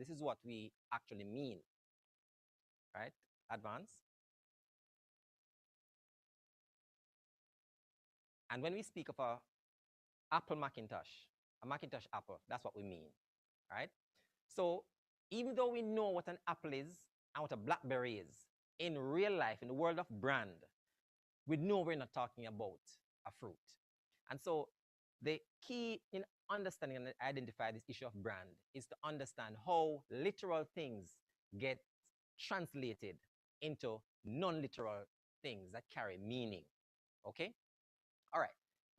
this is what we actually mean, right? Advance. And when we speak of a Apple Macintosh, a Macintosh Apple, that's what we mean, right? So even though we know what an apple is and what a BlackBerry is, in real life, in the world of brand, we know we're not talking about a fruit. And so the key in understanding and identify this issue of brand is to understand how literal things get translated into non-literal things that carry meaning. Okay? All right,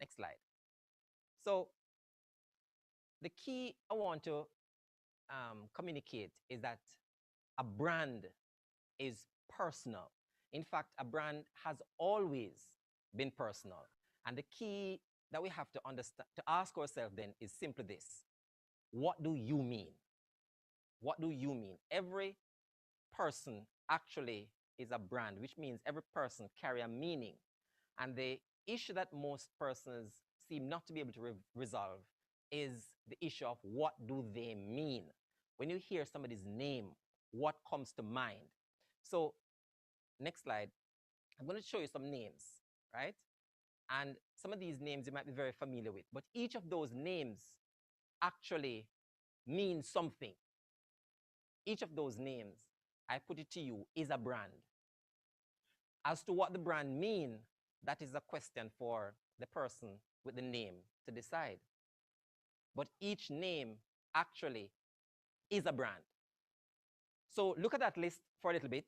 next slide. So the key I want to communicate is that a brand is personal. In fact, a brand has always been personal. And the key that we have to understand, to ask ourselves then is simply this. What do you mean? What do you mean? Every person actually is a brand, which means every person carry a meaning. And the issue that most persons seem not to be able to resolve is the issue of what do they mean? When you hear somebody's name, what comes to mind? So next slide, I'm going to show you some names, right? And some of these names you might be very familiar with, but each of those names actually means something. Each of those names, I put it to you, is a brand. As to what the brand mean, that is a question for the person with the name to decide. But each name actually is a brand. So look at that list for a little bit,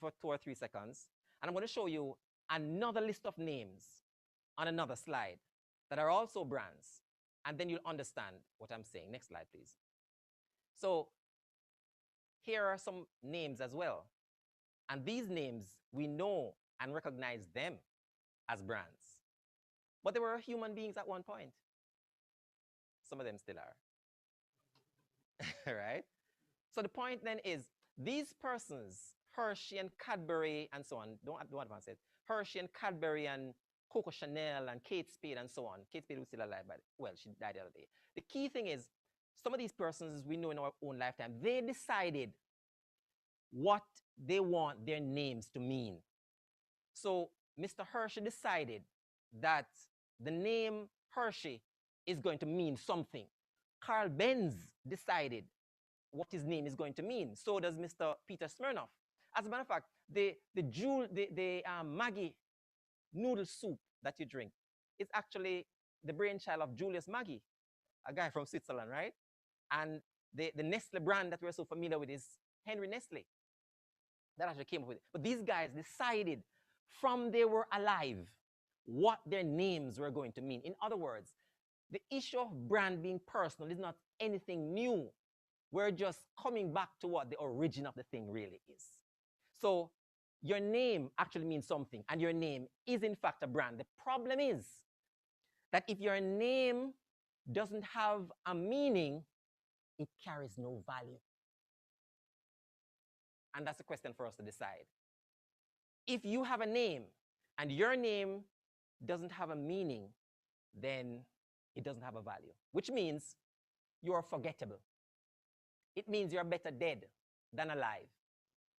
for 2 or 3 seconds, and I'm going to show you another list of names on another slide that are also brands, and then you'll understand what I'm saying. Next slide, please. So here are some names as well. And these names, we know and recognize them as brands. But they were human beings at one point. Some of them still are. Right? So the point then is, these persons, Hershey and Cadbury and so on, don't advance it. Hershey and Cadbury and Coco Chanel and Kate Spade and so on. Kate Spade was still alive, but well, she died the other day. The key thing is, some of these persons we know in our own lifetime, they decided what they want their names to mean. So Mr. Hershey decided that the name Hershey is going to mean something. Carl Benz decided what his name is going to mean. So does Mr. Peter Smirnoff. As a matter of fact, the Maggi noodle soup that you drink is actually the brainchild of Julius Maggi, a guy from Switzerland, right? And the Nestle brand that we're so familiar with is Henry Nestle. That actually came up with it. But these guys decided from they were alive what their names were going to mean. In other words, the issue of brand being personal is not anything new. We're just coming back to what the origin of the thing really is. So your name actually means something, and your name is in fact a brand. The problem is that if your name doesn't have a meaning, it carries no value. And that's a question for us to decide. If you have a name and your name doesn't have a meaning, then it doesn't have a value, which means you are forgettable. It means you're better dead than alive.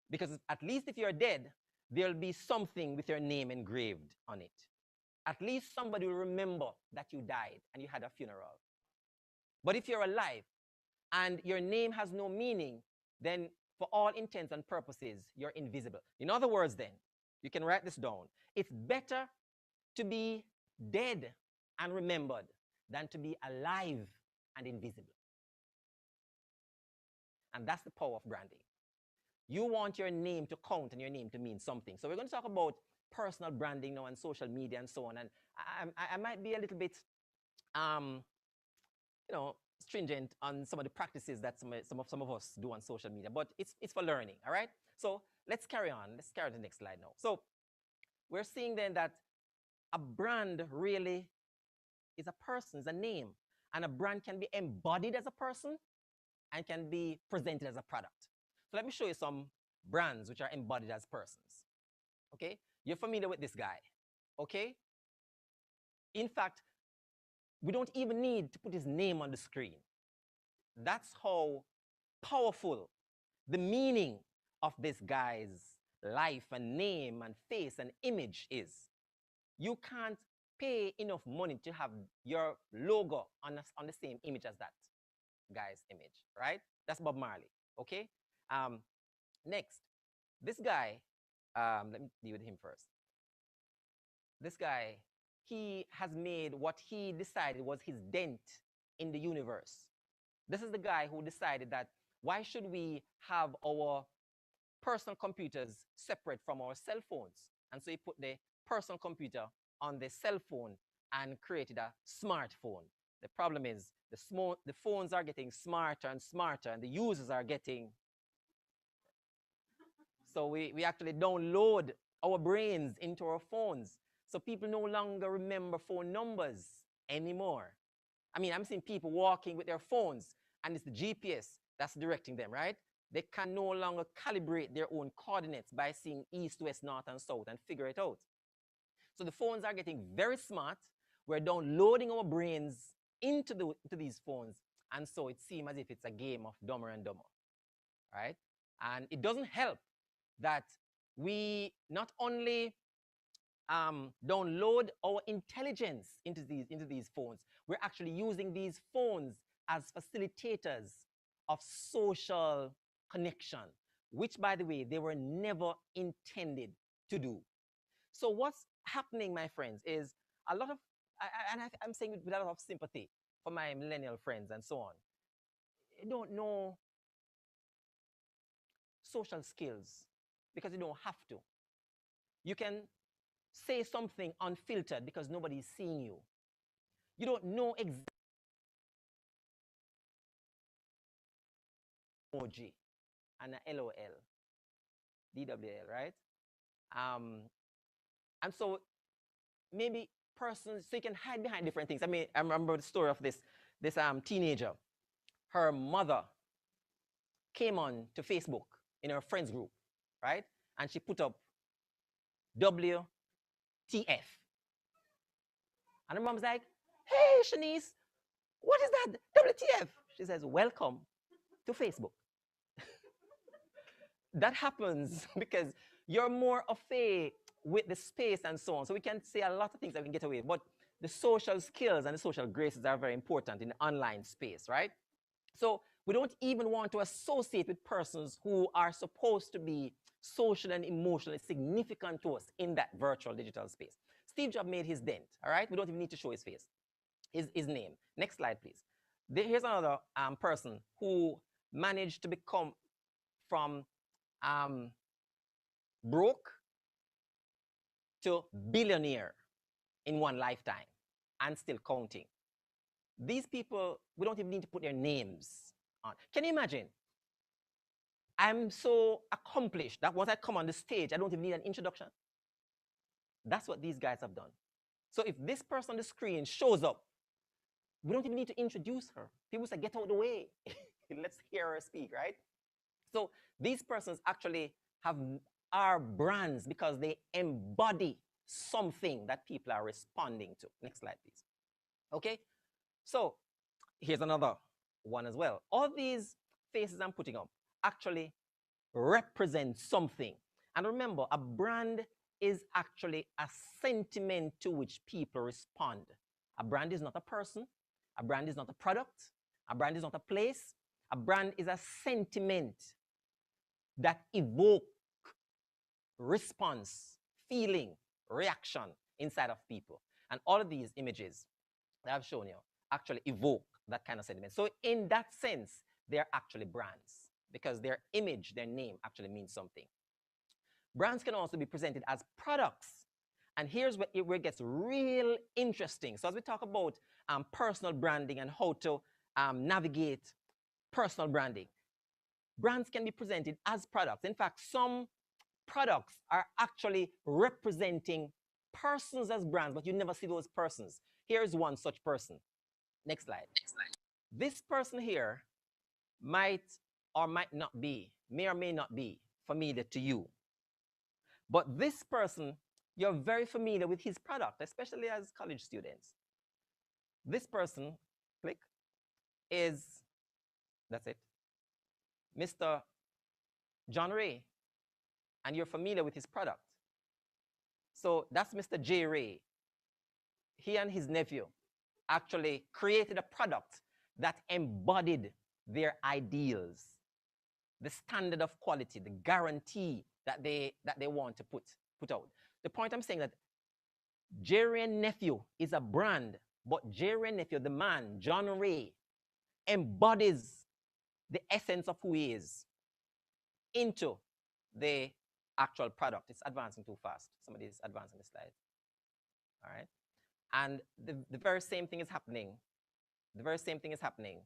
Because at least if you're dead, there'll be something with your name engraved on it. At least somebody will remember that you died and you had a funeral. But if you're alive and your name has no meaning, then for all intents and purposes, you're invisible. In other words, then, you can write this down. It's better to be dead and remembered than to be alive and invisible. And that's the power of branding. You want your name to count and your name to mean something. So we're going to talk about personal branding now and social media and so on. And I might be a little bit, stringent on some of the practices that some of us do on social media, but it's for learning, all right? So let's carry on. Let's carry on to the next slide now. So we're seeing then that a brand really is a person, is a name. And a brand can be embodied as a person and can be presented as a product. So let me show you some brands which are embodied as persons. Okay? You're familiar with this guy. Okay? In fact, we don't even need to put his name on the screen. That's how powerful the meaning of this guy's life and name and face and image is. You can't pay enough money to have your logo on the same image as that guy's image, right? That's Bob Marley, okay? Um, next, this guy, let me deal with him first. This guy, he has made what he decided was his dent in the universe. This is the guy who decided that why should we have our personal computers separate from our cell phones? And so he put the personal computer on the cell phone and created a smartphone. The problem is the phones are getting smarter and smarter, and the users are getting. So we actually download our brains into our phones. So people no longer remember phone numbers anymore. I mean, I'm seeing people walking with their phones, and it's the GPS that's directing them, right? They can no longer calibrate their own coordinates by seeing east, west, north, and south and figure it out. So the phones are getting very smart. We're downloading our brains into these phones, and so it seems as if it's a game of dumber and dumber, right? And it doesn't help that we not only download our intelligence into these phones, we're actually using these phones as facilitators of social connection, which, by the way, they were never intended to do. So what's happening, my friends, is a lot of, I'm saying with a lot of sympathy for my millennial friends and so on, they don't know social skills because you don't have to. You can say something unfiltered because nobody's seeing you. You don't know exactly emoji and a LOL, DWL, right? And so maybe persons, so you can hide behind different things. I mean, I remember the story of this teenager. Her mother came on to Facebook in her friends group, right? And she put up WTF. And her mom's like, hey, Shanice, what is that? WTF? She says, welcome to Facebook. That happens because you're more of a with the space and so on. So we can say a lot of things that we can get away with, but the social skills and the social graces are very important in the online space, right? So we don't even want to associate with persons who are supposed to be social and emotionally significant to us in that virtual digital space. Steve Jobs made his dent, all right? We don't even need to show his face, his name. Next slide, please. Here's another person who managed to become from broke to billionaire in one lifetime and still counting. These people, we don't even need to put their names on. Can you imagine? I'm so accomplished that once I come on the stage, I don't even need an introduction. That's what these guys have done. So if this person on the screen shows up, we don't even need to introduce her. People say, get out of the way. Let's hear her speak, right? So these persons actually are brands because they embody something that people are responding to. Next slide, please. Okay, so here's another one as well. All these faces I'm putting up actually represent something. And remember, a brand is actually a sentiment to which people respond. A brand is not a person. A brand is not a product. A brand is not a place. A brand is a sentiment that evoke response, feeling, reaction inside of people. And all of these images that I've shown you actually evoke that kind of sentiment. So in that sense, they're actually brands because their image, their name actually means something. Brands can also be presented as products. And here's where it gets real interesting. So as we talk about personal branding and how to navigate personal branding, brands can be presented as products. In fact, some products are actually representing persons as brands, but you never see those persons. Here's one such person. Next slide. This person here might or might not be, may or may not be familiar to you. But this person, you're very familiar with his product, especially as college students. This person, click, that's it. Mr. John Ray, and you're familiar with his product. So that's Mr. J. Ray. He and his nephew actually created a product that embodied their ideals, the standard of quality, the guarantee that they want to put out. The point I'm saying that J. Ray and Nephew is a brand, but J. Ray and Nephew, the man, John Ray, embodies the essence of who he is into the actual product. It's advancing too fast. Somebody is advancing the slide. All right. And the very same thing is happening. The very same thing is happening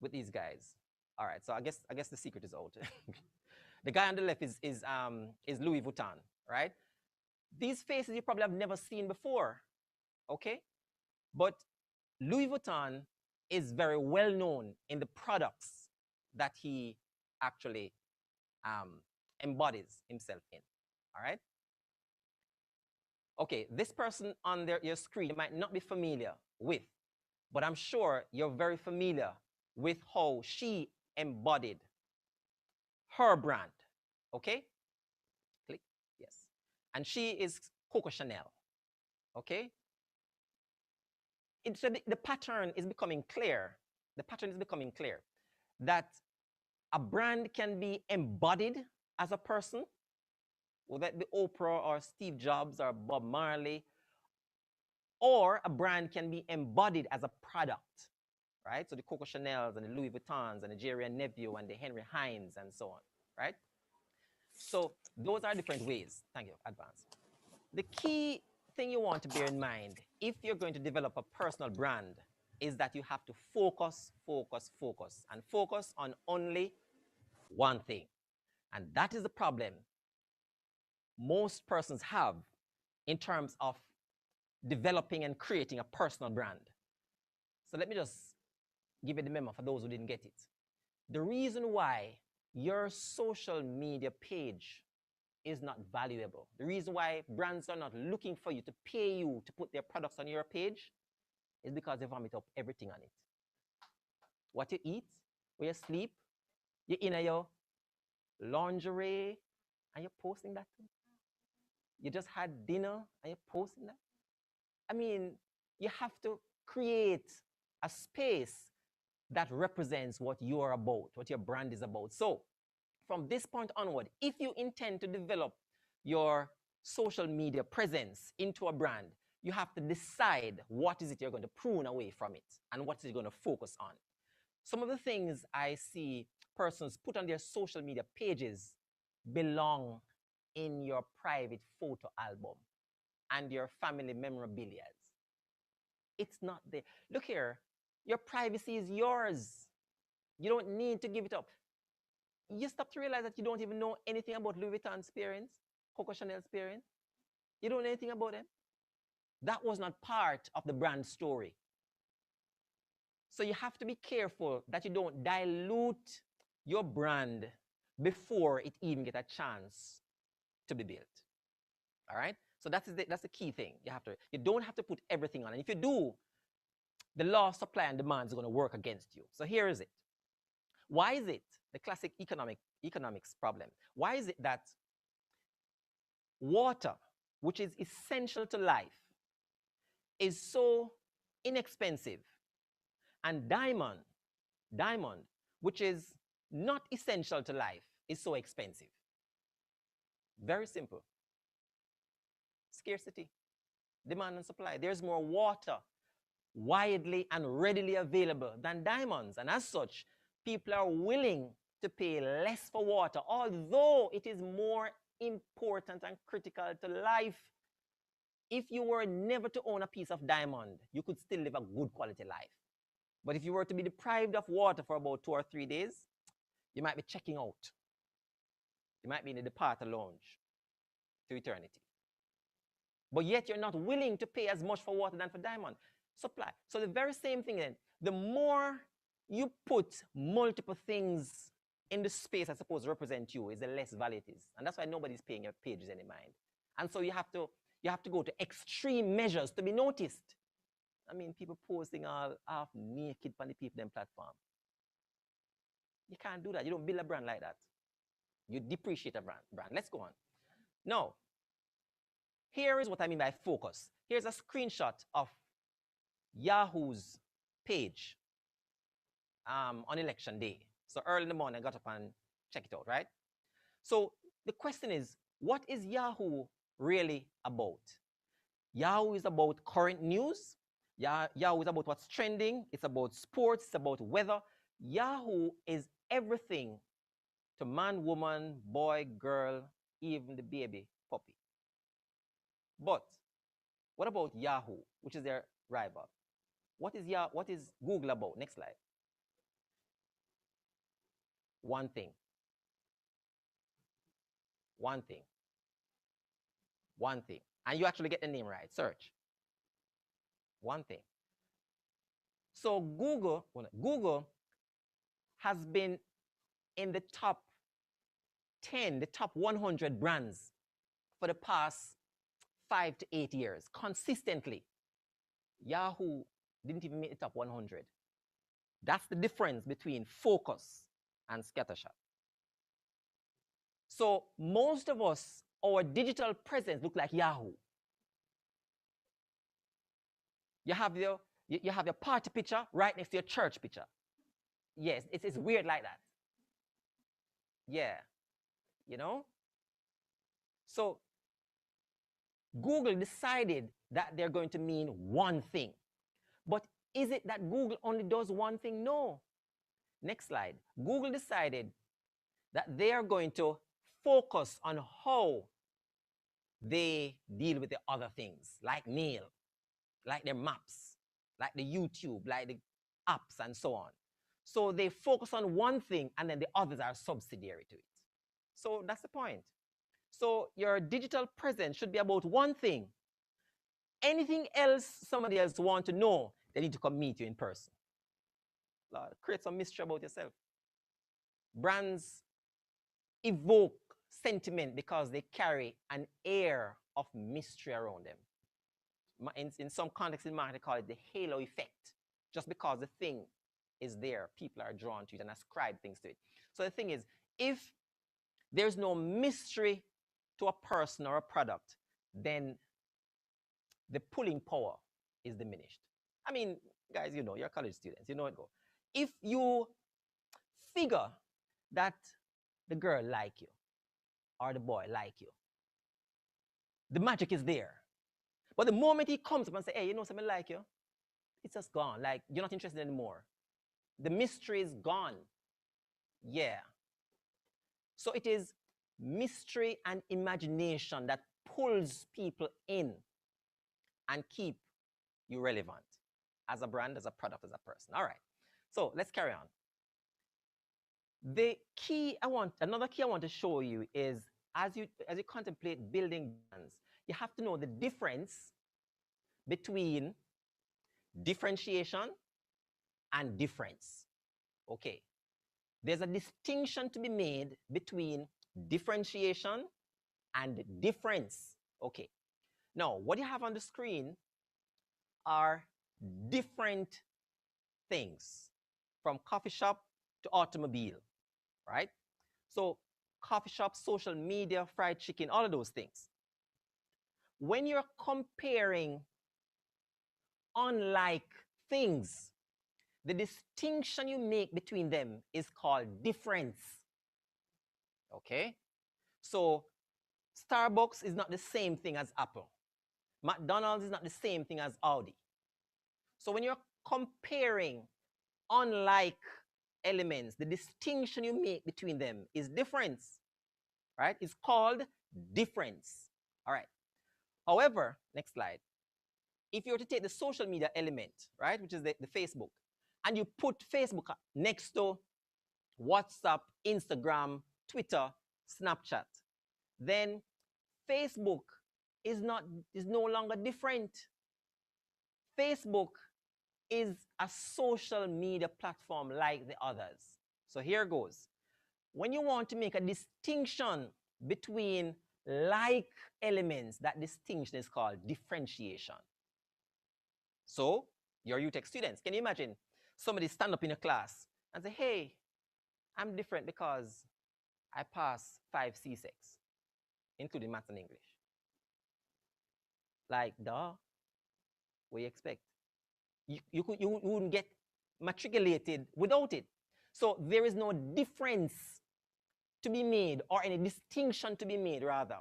with these guys. All right. So I guess the secret is out. The guy on the left is Louis Vuitton, right? These faces you probably have never seen before, okay? But Louis Vuitton is very well known in the products that he actually embodies himself in, all right? Okay, this person on your screen you might not be familiar with, but I'm sure you're very familiar with how she embodied her brand, okay? Click, yes. And she is Coco Chanel, okay? So the pattern is becoming clear. The pattern is becoming clear that a brand can be embodied as a person, whether it be Oprah or Steve Jobs or Bob Marley, or a brand can be embodied as a product, right? So the Coco Chanels and the Louis Vuittons and the J. Ray and Nephew and the Henry Hines and so on, right? So those are different ways. Thank you, advance. The key thing you want to bear in mind if you're going to develop a personal brand is that you have to focus, focus, focus, and focus on only one thing. And that is the problem most persons have in terms of developing and creating a personal brand. So let me just give you the memo for those who didn't get it. The reason why your social media page is not valuable, the reason why brands are not looking for you to pay you to put their products on your page is because they vomit up everything on it. What you eat, where you sleep, you're in your lingerie, and you're posting that too. You just had dinner and you're posting that. I mean, you have to create a space that represents what you're about, what your brand is about. So from this point onward, if you intend to develop your social media presence into a brand, you have to decide what is it you're going to prune away from it and what is it going to focus on. Some of the things I see persons put on their social media pages belong in your private photo album and your family memorabilia. It's not there. Look here, your privacy is yours. You don't need to give it up. You stop to realize that you don't even know anything about Louis Vuitton's parents, Coco Chanel's parents. You don't know anything about them. That was not part of the brand story. So you have to be careful that you don't dilute your brand before it even gets a chance to be built. All right? So that's the key thing. You don't have to put everything on. And if you do, the law of supply and demand is going to work against you. So here is it. Why is it the classic economics problem? Why is it that water, which is essential to life, is so inexpensive, and diamond, which is not essential to life, is so expensive? Very simple. Scarcity, demand and supply. There's more water widely and readily available than diamonds. And as such, people are willing to pay less for water, although it is more important and critical to life. If you were never to own a piece of diamond, you could still live a good quality life. But if you were to be deprived of water for about 2 or 3 days, you might be checking out. You might be in the departure lounge to eternity. But yet you're not willing to pay as much for water than for diamond. Supply. So the very same thing then, the more you put multiple things in the space that's supposed to represent you, is the less value it is. And that's why nobody's paying your pages any mind. And so you have to go to extreme measures to be noticed. I mean, people posting all half naked on the people them platform. You can't do that. You don't build a brand like that. You depreciate a brand. Let's go on. Now, here is what I mean by focus. Here's a screenshot of Yahoo's page on election day. So early in the morning, I got up and checked it out, right? So the question is, what is Yahoo really about? Yahoo is about current news. Yahoo is about what's trending. It's about sports. It's about weather. Yahoo is everything to man, woman, boy, girl, even the baby puppy. But what about Yahoo, which is their rival? What is Google about? Next slide. One thing. One thing. One thing. And you actually get the name right. Search. One thing. So Google has been in the top 10, the top 100 brands for the past 5 to 8 years, consistently. Yahoo didn't even make the top 100. That's the difference between focus and scattershot. So most of us, our digital presence look like Yahoo. You have your party picture right next to your church picture. Yes, it's weird like that. Yeah, you know? So Google decided that they're going to mean one thing. But is it that Google only does one thing? No. Next slide. Google decided that they are going to focus on how they deal with the other things, like mail, like their maps, like the YouTube, like the apps, and so on. So they focus on one thing, and then the others are subsidiary to it. So that's the point. So your digital presence should be about one thing. Anything else somebody else wants to know, they need to come meet you in person. Lord, create some mystery about yourself. Brands evoke sentiment because they carry an air of mystery around them. In some contexts in marketing, they call it the halo effect. Just because the thing is there, people are drawn to it and ascribe things to it. So the thing is, if there's no mystery to a person or a product, then the pulling power is diminished. I mean, guys, you know, you're college students, you know it go. If you figure that the girl like you or the boy like you, the magic is there. But the moment he comes up and say, hey, you know something like you, it's just gone. Like, you're not interested anymore. The mystery is gone. Yeah. So it is mystery and imagination that pulls people in and keep you relevant as a brand, as a product, as a person. All right. So let's carry on. Another key I want to show you is as you contemplate building brands, you have to know the difference between differentiation and difference. Okay. There's a distinction to be made between differentiation and difference. Okay. Now, what you have on the screen are different things, from coffee shop to automobile, right? So coffee shop, social media, fried chicken, all of those things. When you're comparing unlike things, the distinction you make between them is called difference. Okay? So Starbucks is not the same thing as Apple. McDonald's is not the same thing as Audi. So when you're comparing unlike elements, the distinction you make between them is difference, right? It's called difference. All right. However, next slide. If you were to take the social media element, right, which is the Facebook, and you put Facebook next to WhatsApp, Instagram, Twitter, Snapchat, then Facebook is no longer different. Facebook is a social media platform like the others. So here goes. When you want to make a distinction between like elements, that distinction is called differentiation. So your UTech students, can you imagine somebody stand up in a class and say, hey, I'm different because I passed 5 C6, including maths and English. Like, duh, what do you expect? You wouldn't get matriculated without it. So there is no difference to be made, or any distinction to be made, rather,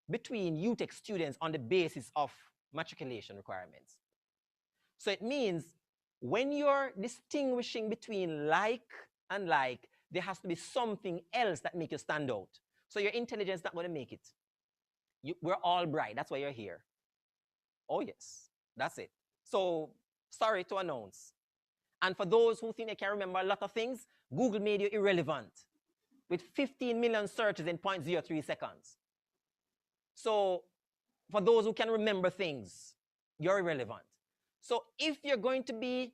between UTech students on the basis of matriculation requirements. So it means when you're distinguishing between like and like, there has to be something else that makes you stand out. So your intelligence is not going to make it. We're all bright. That's why you're here. Oh, yes. That's it. So sorry to announce. And for those who think they can remember a lot of things, Google made you irrelevant with 15 million searches in 0.03 seconds. So for those who can remember things, you're irrelevant. So if you're going to be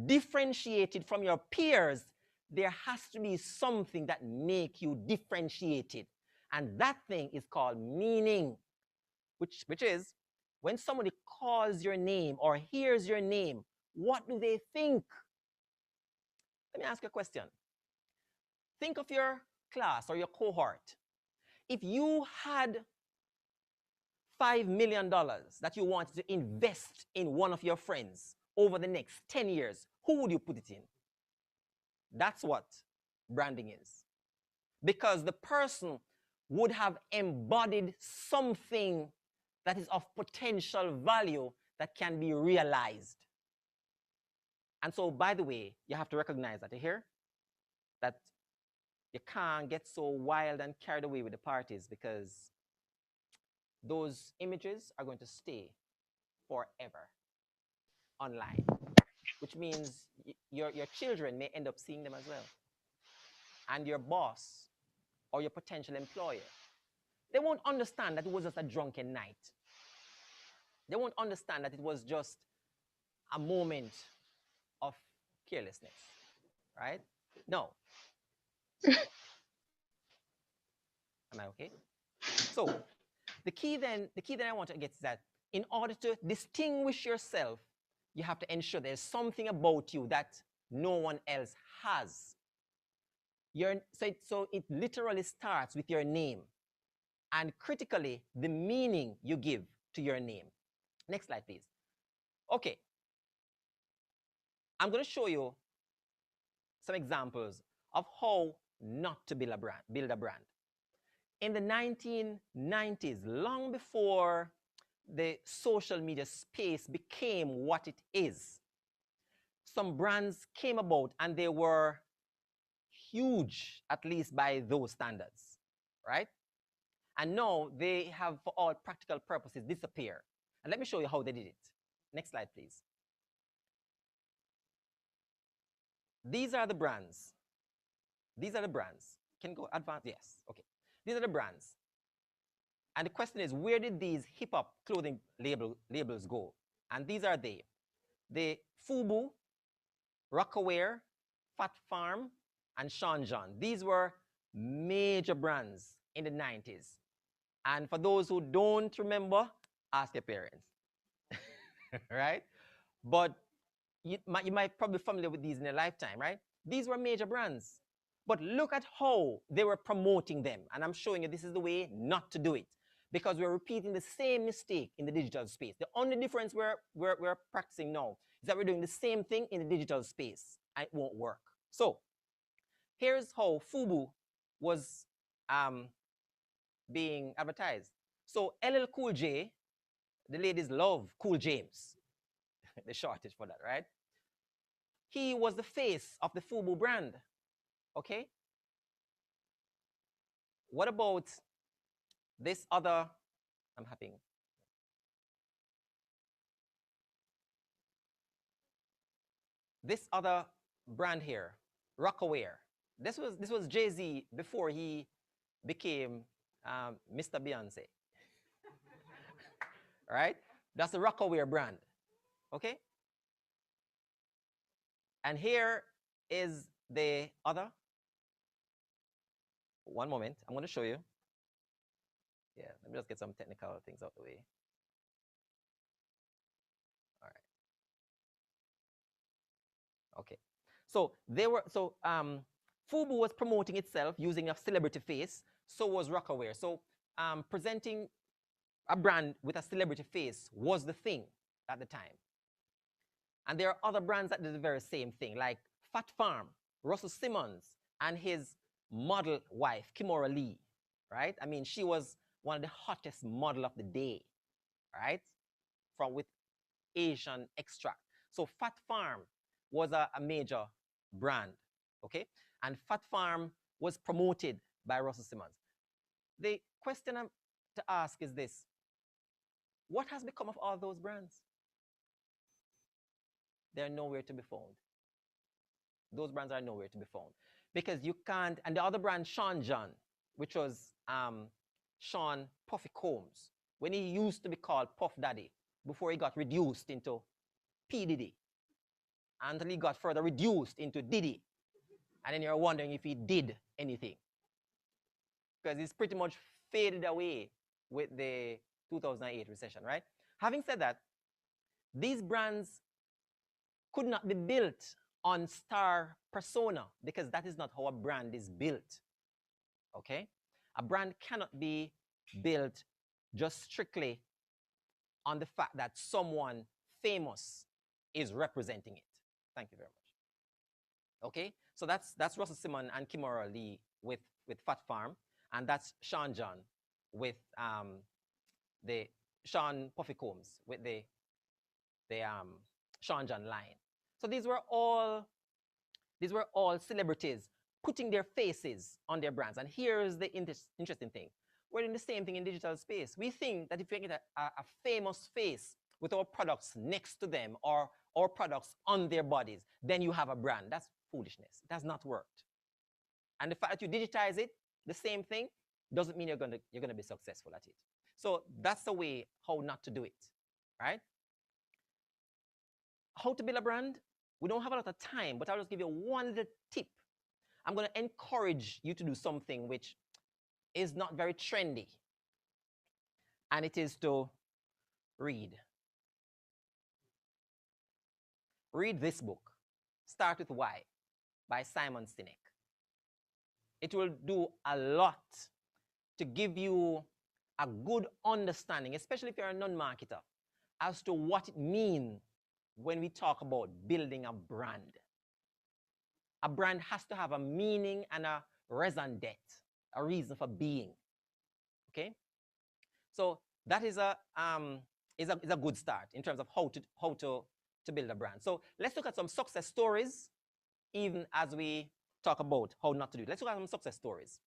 differentiated from your peers, there has to be something that makes you differentiated. And that thing is called meaning, which is when somebody calls your name or hears your name, what do they think? Let me ask you a question. Think of your class or your cohort. If you had $5 million that you wanted to invest in one of your friends over the next 10 years, who would you put it in? That's what branding is. Because the person would have embodied something that is of potential value that can be realized. And so, by the way, you have to recognize that, you hear? That you can't get so wild and carried away with the parties, because those images are going to stay forever online, which means your children may end up seeing them as well. And your boss or your potential employer, they won't understand that it was just a drunken night. They won't understand that it was just a moment of carelessness, right? No. Am I okay? So the key then I want to get is that in order to distinguish yourself, you have to ensure there's something about you that no one else has. So it literally starts with your name, and critically, the meaning you give to your name. Next slide, please. Okay. I'm going to show you some examples of how not to build a brand. In the 1990s, long before the social media space became what it is, some brands came about and they were huge, at least by those standards, right? And now they have, for all practical purposes, disappeared. And let me show you how they did it. Next slide, please. These are the brands. These are the brands. Can you go advance? Yes. Okay. These are the brands. And the question is, where did these hip-hop clothing labels go? And these are they. The FUBU, Rocawear, Fat Farm, and Sean John. These were major brands in the 90s. And for those who don't remember, ask your parents. Right? But you might probably be familiar with these in your lifetime, right? These were major brands. But look at how they were promoting them. And I'm showing you this is the way not to do it, because we're repeating the same mistake in the digital space. The only difference we're practicing now is that we're doing the same thing in the digital space, and it won't work. So here's how FUBU was being advertised. So LL Cool J, the ladies love Cool James, the shortage for that, right? He was the face of the FUBU brand, okay? What about this other, I'm having, this other brand here, Rocawear. This was Jay-Z before he became Mr. Beyonce. Right? That's the Rocawear brand. Okay? And here is the other. One moment. I'm going to show you. Yeah, let me just get some technical things out of the way. All right. Okay. So they were, FUBU was promoting itself using a celebrity face, so was Rockaware. So presenting a brand with a celebrity face was the thing at the time. And there are other brands that did the very same thing, like Fat Farm, Russell Simmons, and his model wife, Kimora Lee, right? I mean, she was one of the hottest model of the day, right? From with Asian extract. So Fat Farm was a major brand, okay? And Fat Farm was promoted by Russell Simmons. The question to ask is this: what has become of all those brands? They're nowhere to be found. Those brands are nowhere to be found. Because you can't, and the other brand, Sean John, which was Sean Puffy Combs, when he used to be called Puff Daddy, before he got reduced into P. Diddy, until he got further reduced into Diddy. And then you're wondering if he did anything. Because he's pretty much faded away with the 2008 recession, right? Having said that, these brands could not be built on star persona, because that is not how a brand is built, okay? A brand cannot be built just strictly on the fact that someone famous is representing it. Thank you very much. Okay, so that's Russell Simmons and Kimora Lee with Fat Farm, and that's Sean John with the Sean Puffy Combs with the Sean John line. So these were all celebrities putting their faces on their brands. And here's the interesting thing: we're doing the same thing in digital space. We think that if we get a famous face with our products next to them or our products on their bodies, then you have a brand. That's foolishness. It has not worked. And the fact that you digitize it, the same thing, doesn't mean you're gonna be successful at it. So that's the way how not to do it, right? How to build a brand? We don't have a lot of time, but I'll just give you one little tip. I'm going to encourage you to do something which is not very trendy, and it is to read. Read this book, Start With Why, by Simon Sinek. It will do a lot to give you a good understanding, especially if you're a non-marketer, as to what it means when we talk about building a brand. A brand has to have a meaning and a raison d'etre, a reason for being. Okay, so that is a good start in terms of how to build a brand. So let's look at some success stories, even as we talk about how not to do it. Let's look at some success stories.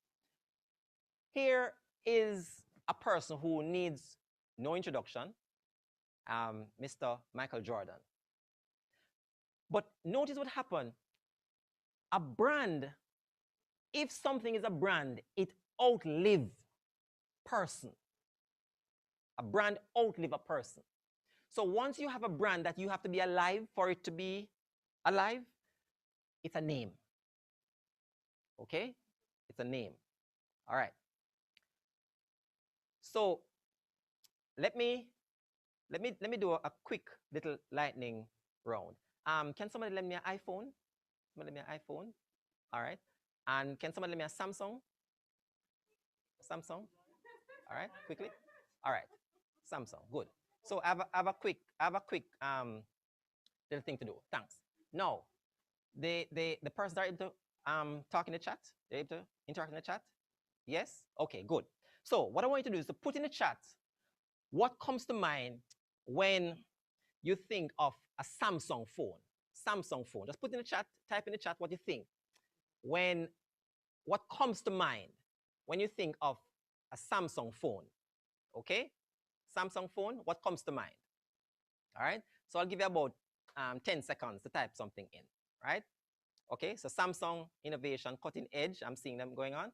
Here is a person who needs no introduction, Mr. Michael Jordan. But notice what happened. A brand, if something is a brand, it outlives person. A brand outlives a person. So once you have a brand that you have to be alive for it to be alive, it's a name. Okay? It's a name. All right. So let me do a quick little lightning round. Can somebody lend me an iPhone? Somebody lend me an iPhone. All right. And can somebody lend me a Samsung? Samsung. All right. Quickly. All right. Samsung. Good. So I have a quick little thing to do. Thanks. Now, the persons are able to talk in the chat. They're able to interact in the chat. Yes. Okay. Good. So what I want you to do is to put in the chat what comes to mind when you think of a Samsung phone. Samsung phone. Just put in the chat, type in the chat what you think. What comes to mind when you think of a Samsung phone? Okay? Samsung phone, what comes to mind? All right? So I'll give you about 10 seconds to type something in, right? Okay, so Samsung innovation, cutting edge, I'm seeing them going on.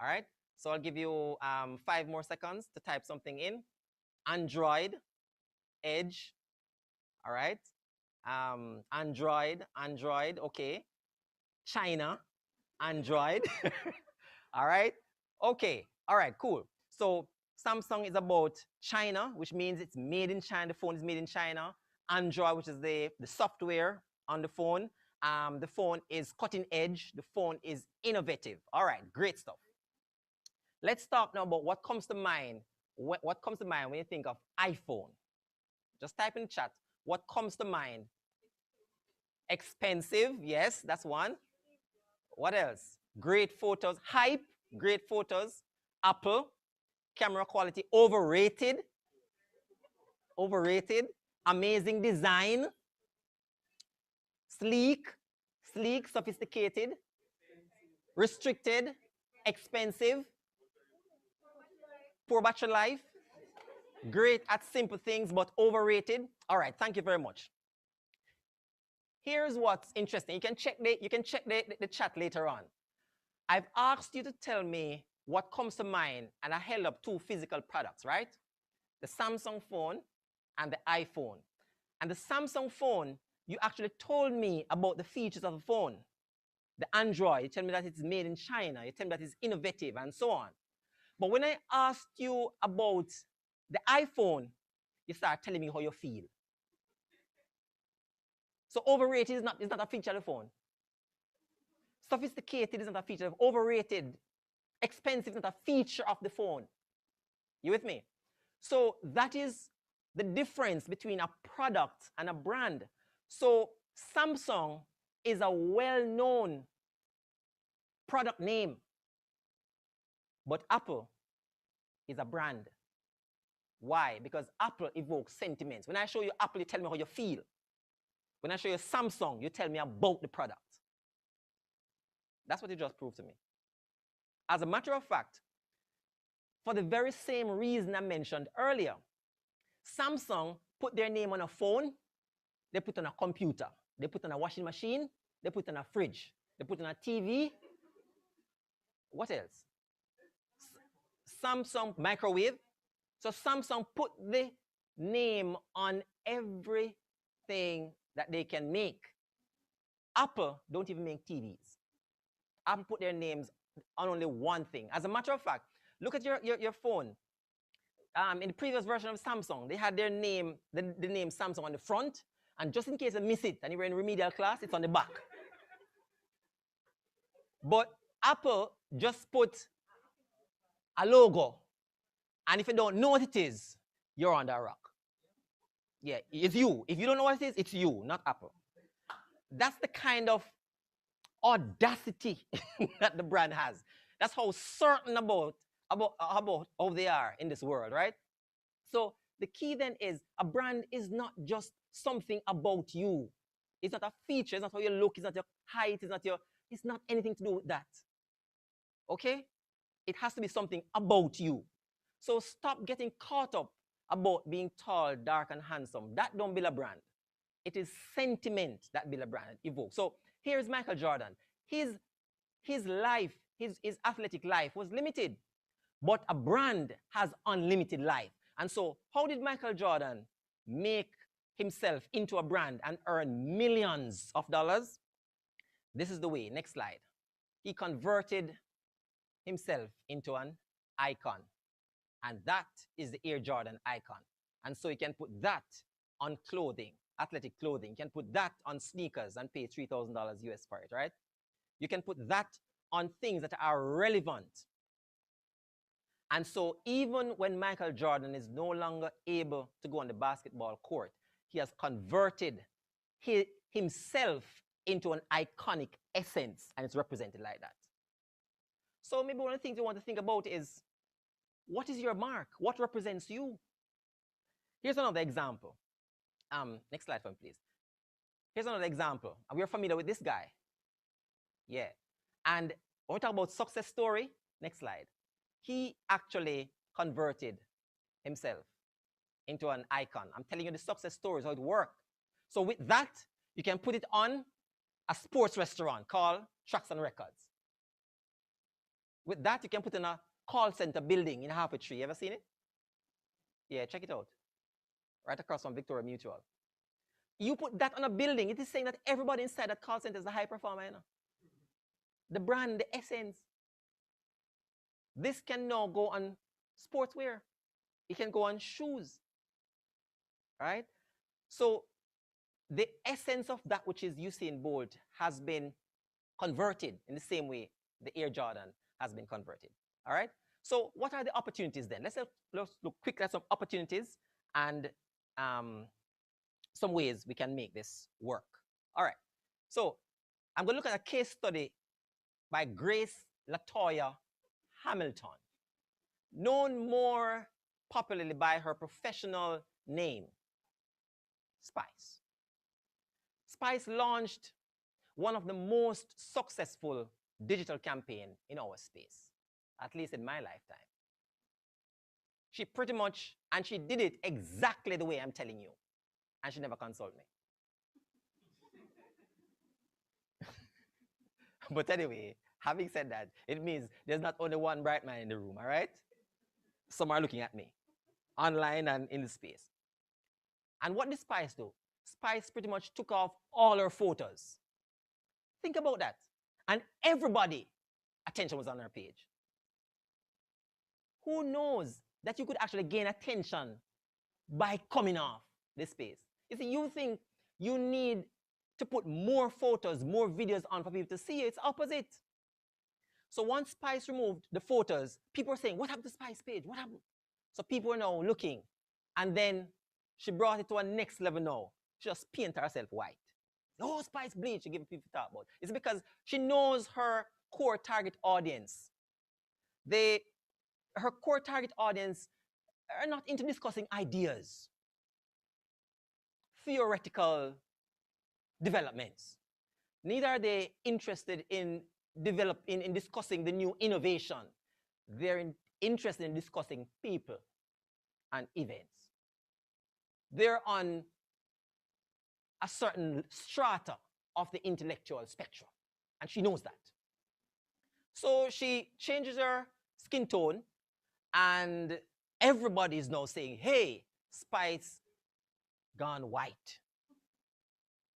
All right, so I'll give you 5 more seconds to type something in. Android, edge, all right. Android, okay. China, Android, all right. Okay, all right, cool. So Samsung is about China, which means it's made in China. The phone is made in China. Android, which is the software on the phone. The phone is cutting edge. The phone is innovative. All right, great stuff. Let's talk now about what comes to mind. What comes to mind when you think of iPhone? Just type in the chat. What comes to mind? Expensive, yes, that's one. What else? Great photos. Hype, great photos. Apple, camera quality, overrated. Overrated. Amazing design. Sleek, sophisticated. Restricted, expensive. Poor battery life. Great at simple things, but overrated. All right, thank you very much. Here's what's interesting. You can check the chat later on. I've asked you to tell me what comes to mind, and I held up two physical products, right? The Samsung phone and the iPhone. And the Samsung phone, you actually told me about the features of the phone. The Android, you tell me that it's made in China. You tell me that it's innovative and so on. But when I asked you about the iPhone, you start telling me how you feel. So overrated is not a feature of the phone. Sophisticated is not a feature of overrated. Expensive is not a feature of the phone. You with me? So that is the difference between a product and a brand. So Samsung is a well-known product name, but Apple is a brand. Why? Because Apple evokes sentiments. When I show you Apple, you tell me how you feel. When I show you Samsung, you tell me about the product. That's what you just proved to me. As a matter of fact, for the very same reason I mentioned earlier, Samsung put their name on a phone, they put on a computer, they put on a washing machine, they put on a fridge, they put on a TV. What else? Samsung microwave. So Samsung put the name on everything that they can make. Apple don't even make TVs. Apple put their names on only one thing. As a matter of fact, look at your phone. In the previous version of Samsung, they had their name, the name Samsung on the front, and just in case you miss it and you were in remedial class, it's on the back. But Apple just put a logo, and if you don't know what it is, you're under a rock. Yeah, it's you. If you don't know what it is, it's you, not Apple. That's the kind of audacity that the brand has. That's how certain about how they are in this world, right? So the key then is a brand is not just something about you. It's not a feature. It's not how you look. It's not your height. It's not anything to do with that. Okay? It has to be something about you. So stop getting caught up about being tall, dark, and handsome. That don't build a brand. It is sentiment that build a brand, evoke. So here's Michael Jordan. His life, his athletic life was limited, but a brand has unlimited life. And so how did Michael Jordan make himself into a brand and earn millions of dollars? This is the way. Next slide. He converted himself into an icon. And that is the Air Jordan icon. And so you can put that on clothing, athletic clothing. You can put that on sneakers and pay $3,000 US for it, right? You can put that on things that are relevant. And so even when Michael Jordan is no longer able to go on the basketball court, he has converted himself into an iconic essence, and it's represented like that. So maybe one of the things you want to think about is, what is your mark? What represents you? Here's another example. Next slide for me, please. Here's another example. And we're familiar with this guy. Yeah. And when we talk about success story, next slide. He actually converted himself into an icon. I'm telling you the success stories, how it worked. So with that, you can put it on a sports restaurant called Tracks and Records. With that, you can put in a call center building in Half a Tree. You ever seen it? Yeah, check it out. Right across from Victoria Mutual. You put that on a building, it is saying that everybody inside that call center is a high performer. You know? The brand, the essence. This can now go on sportswear. It can go on shoes. Right? So the essence of that which is Usain Bolt has been converted in the same way the Air Jordan has been converted. All right. So what are the opportunities then? Let's look quickly at some opportunities and some ways we can make this work. All right. So I'm going to look at a case study by Grace Latoya Hamilton, known more popularly by her professional name, Spice. Spice launched one of the most successful digital campaign in our space, at least in my lifetime. She pretty much, and she did it exactly the way I'm telling you, and she never consulted me. But anyway, having said that, it means there's not only one bright man in the room, all right? Some are looking at me, online and in the space. And what did Spice do? Spice pretty much took off all her photos. Think about that. And everybody, attention was on her page. Who knows that you could actually gain attention by coming off this space? You see, you think you need to put more photos, more videos on for people to see you. It's opposite. So once Spice removed the photos, people were saying, what happened to Spice page? What happened? So people are now looking. And then she brought it to a next level now. She just painted herself white. Oh, Spice bleach, she gave people to talk about. It's because she knows her core target audience. Her core target audience are not into discussing ideas, theoretical developments. Neither are they interested in discussing the new innovation. They're interested in discussing people and events. They're on a certain strata of the intellectual spectrum, and she knows that. So she changes her skin tone, and everybody is now saying, hey, Spice gone white,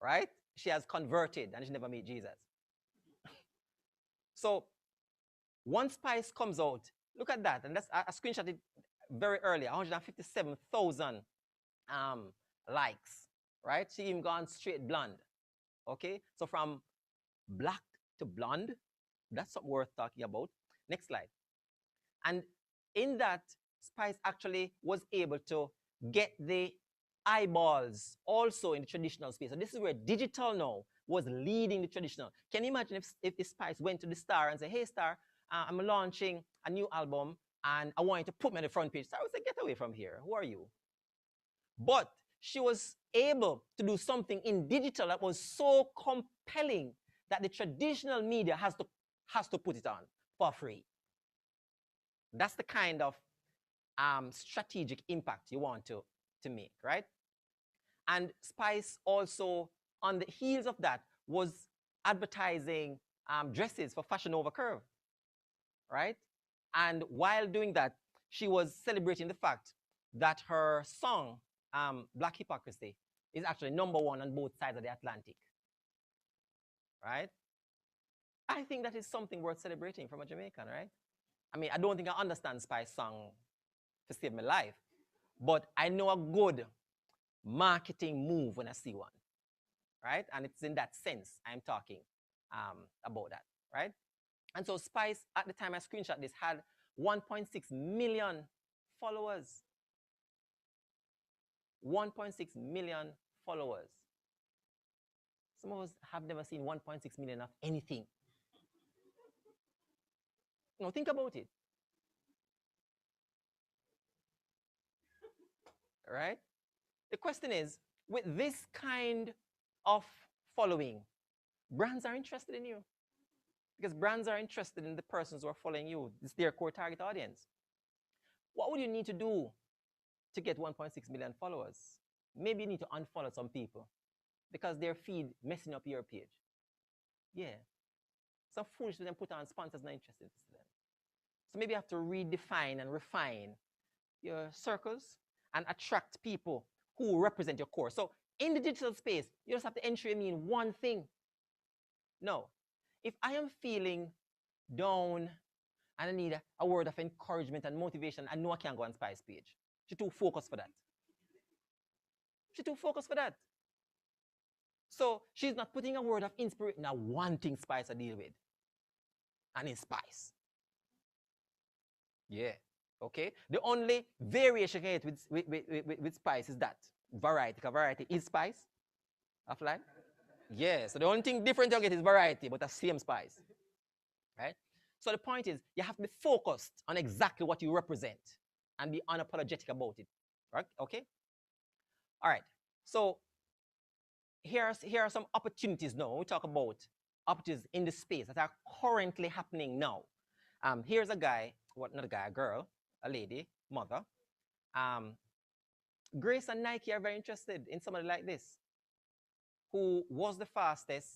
right? She has converted and she never met Jesus. So once Spice comes out, look at that, and that's I screenshot it very early, 157,000 likes, right? She even gone straight blonde, okay? So from black to blonde, that's something worth talking about. Next slide. And in that, Spice actually was able to get the eyeballs also in the traditional space. So this is where digital now was leading the traditional. Can you imagine if the Spice went to the Star and said, hey, Star, I'm launching a new album and I want you to put me on the front page. Star would say, get away from here. Who are you? But she was able to do something in digital that was so compelling that the traditional media has to put it on for free. That's the kind of strategic impact you want to make, right? And Spice also, on the heels of that, was advertising dresses for Fashion Nova Curve, right? And while doing that, she was celebrating the fact that her song, Black Hypocrisy, is actually #1 on both sides of the Atlantic, right? I think that is something worth celebrating from a Jamaican, right? I mean, I don't think I understand Spice's song to save my life, but I know a good marketing move when I see one, right? And it's in that sense I'm talking about that, right? And so Spice, at the time I screenshot this, had 1.6 million followers. 1.6 million followers. Some of us have never seen 1.6 million of anything. No, think about it. Right? The question is, with this kind of following, brands are interested in you. Because brands are interested in the persons who are following you. It's their core target audience. What would you need to do to get 1.6 million followers? Maybe you need to unfollow some people because their feed messing up your page. Yeah. Some foolish them put on sponsors not interested in them. So maybe you have to redefine and refine your circles and attract people who represent your core. So in the digital space, you just have to ensure you mean one thing. No. If I am feeling down and I need a word of encouragement and motivation, I know I can't go on Spice page. She's too focused for that. She's too focused for that. So she's not putting a word of inspiration, now one thing Spice to deal with. And it's Spice. Yeah. Okay. The only variation you get with Spice is that variety. Because variety is Spice of life. Yeah. So the only thing different you get is variety, but the same Spice. Right? So the point is you have to be focused on exactly what you represent and be unapologetic about it. Right? Okay? All right. So here are some opportunities now. We talk about opportunities in the space that are currently happening now. Here's a guy, what not a guy, a girl, a lady, mother. Um, Grace and Nike are very interested in somebody like this, who was the fastest,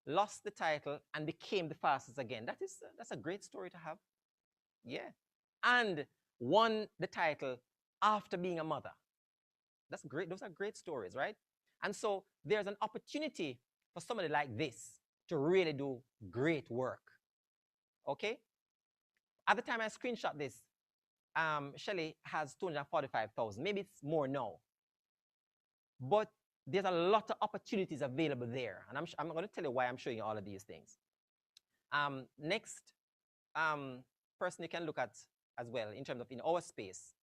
lost the title, and became the fastest again. That's a great story to have. Yeah. And won the title after being a mother. That's great. Those are great stories, right? And so there's an opportunity for somebody like this to really do great work. Okay? At the time I screenshot this, Shelly has 245,000. Maybe it's more now. But there's a lot of opportunities available there. And I'm going to tell you why I'm showing you all of these things. Next person you can look at as well in terms of in our space,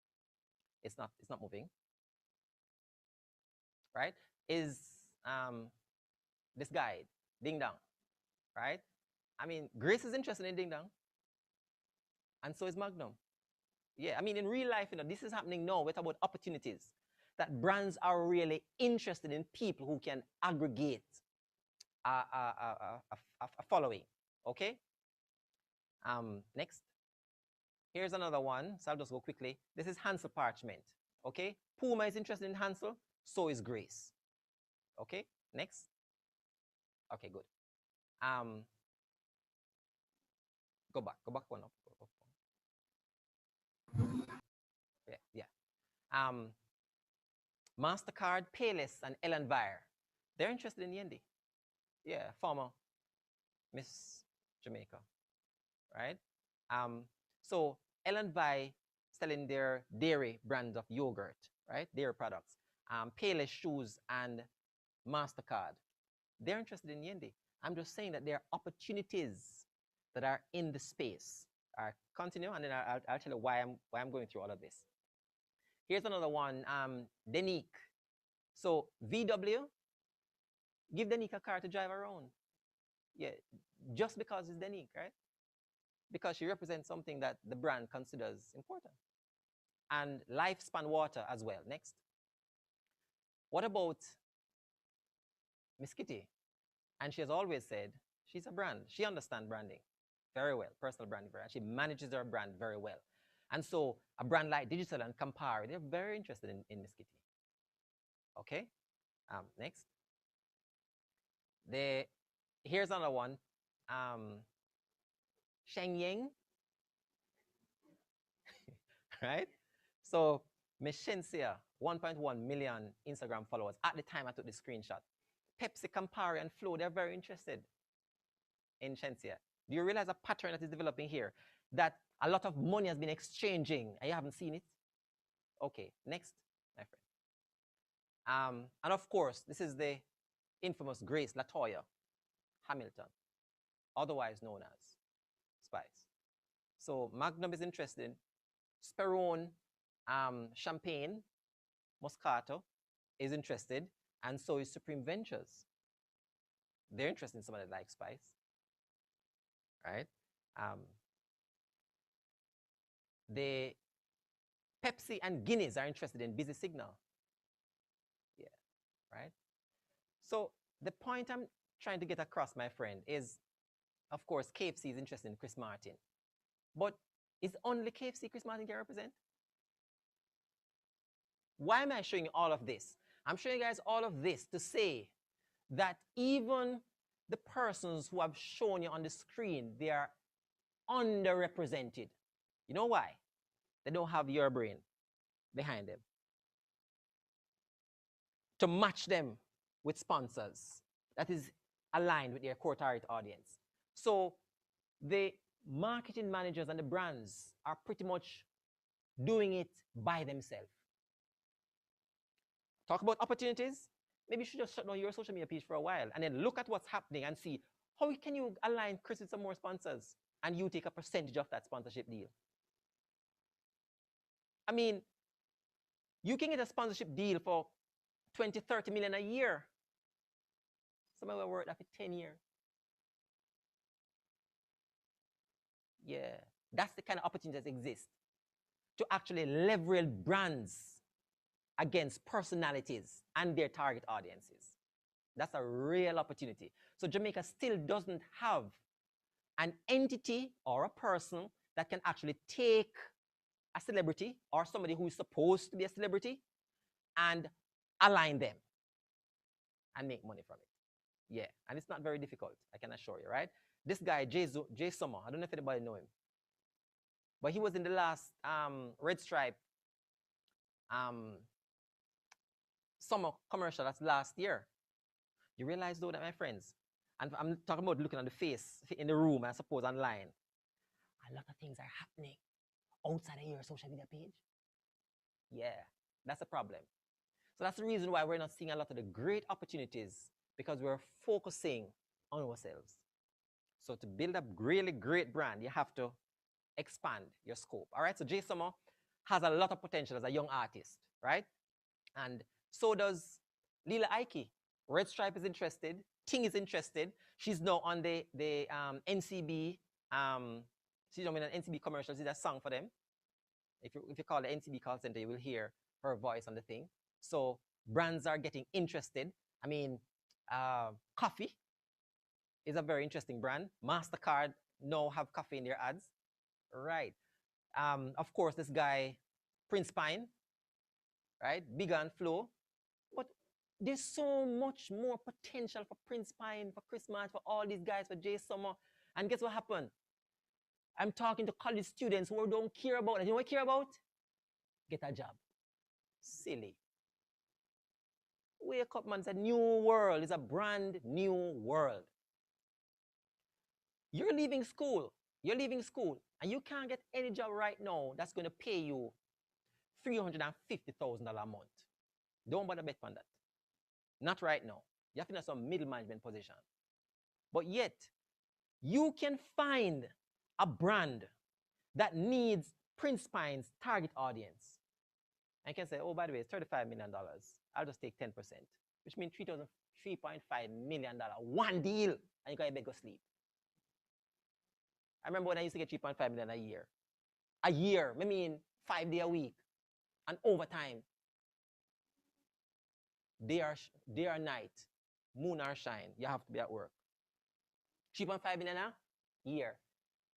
it's not moving, right? Is this guy, Ding Dong, right? I mean, Grace is interested in Ding Dong, and so is Magnum. Yeah, I mean, in real life, this is happening now. We're talking about opportunities that brands are really interested in people who can aggregate a following. Okay. Next. Here's another one. So I'll just go quickly. This is Hansel Parchment. Okay. Puma is interested in Hansel. So is Grace. Okay. Next. Okay, good. Go back one up. Yeah. MasterCard, Payless, and Ellen Vire. They're interested in Yendi. Yeah, former Miss Jamaica, right? So Ellen Vire selling their dairy brand of yogurt, right? Dairy products. Payless shoes and MasterCard. They're interested in Yendi. I'm just saying that there are opportunities that are in the space. All right, continue, and then I'll tell you why I'm going through all of this. Here's another one, Denique. So VW, give Denique a car to drive around. Yeah, just because it's Denique, right? Because she represents something that the brand considers important. And Lifespan Water as well. Next. What about Miss Kitty? And she has always said she's a brand. She understands branding very well, personal branding, and she manages her brand very well. And so a brand like Digital and Campari, they're very interested in Miss Kitty. Okay. Next. Here's another one. Sheng Yang. Right? So Miss Shensia, 1.1 million Instagram followers at the time I took the screenshot. Pepsi, Campari, and Flow, they're very interested in Shensia. Do you realize a pattern that is developing here? That a lot of money has been exchanging and you haven't seen it? Okay, next, my friend. And of course, this is the infamous Grace Latoya Hamilton, otherwise known as Spice. So Magnum is interested in Sperone, Champagne, Moscato is interested, and so is Supreme Ventures. They're interested in somebody like Spice, right? The Pepsi and Guinness are interested in Busy Signal. Yeah, right? So the point I'm trying to get across, my friend, is, of course, KFC is interested in Chris Martin. But is only KFC Chris Martin can represent? Why am I showing you all of this? I'm showing you guys all of this to say that even the persons who have shown you on the screen, they are underrepresented. You know why? They don't have your brain behind them to match them with sponsors that is aligned with their core target audience. So the marketing managers and the brands are pretty much doing it by themselves. Talk about opportunities. maybe you should just shut down your social media page for a while and then look at what's happening and see how can you align Chris with some more sponsors and you take a percentage of that sponsorship deal. I mean, you can get a sponsorship deal for 20, 30 million a year. Some of them work that for 10 years. Yeah, that's the kind of opportunity that exists to actually leverage brands against personalities and their target audiences. That's a real opportunity. So Jamaica still doesn't have an entity or a person that can actually take a celebrity or somebody who is supposed to be a celebrity and align them and make money from it. Yeah, and it's not very difficult, I can assure you, right? This guy, Jay Summer, I don't know if anybody know him, but he was in the last Red Stripe summer commercial. That's last year. You realize though that, my friends, and I'm talking about looking at the face in the room, I suppose online, a lot of things are happening outside of your social media page. Yeah, that's a problem. So that's the reason why we're not seeing a lot of the great opportunities, because we're focusing on ourselves. So to build a really great brand, you have to expand your scope. All right, so Jay Summer has a lot of potential as a young artist, right? And so does Lila Ike. Red Stripe is interested. Ting is interested. She's now on the NCB. She's on an NCB commercial. She's a song for them. If you call the NCB call center, you will hear her voice on the thing. So brands are getting interested. I mean, coffee is a very interesting brand. MasterCard now have coffee in their ads. Right. Of course, this guy, Prince Pine, right? Bigger and Flow. But there's so much more potential for Prince Pine, for Chris March, for all these guys, for Jay Summer. And guess what happened? I'm talking to college students who don't care about it. You know what I care about? Get a job. Silly. Wake up, man. It's a new world. It's a brand new world. You're leaving school. You're leaving school. And you can't get any job right now that's going to pay you $350,000 a month. Don't bother bet on that. Not right now. You have to have some middle management position. But yet, you can find a brand that needs Prince Pine's target audience. I can say, oh, by the way, it's $35 million. I'll just take 10%, which means $3.5 million. One deal, and you got to beg go sleep. I remember when I used to get $3.5 million a year. A year, I mean 5 days a week, and overtime. Day or night, moon or shine, you have to be at work. 3.5 million a year.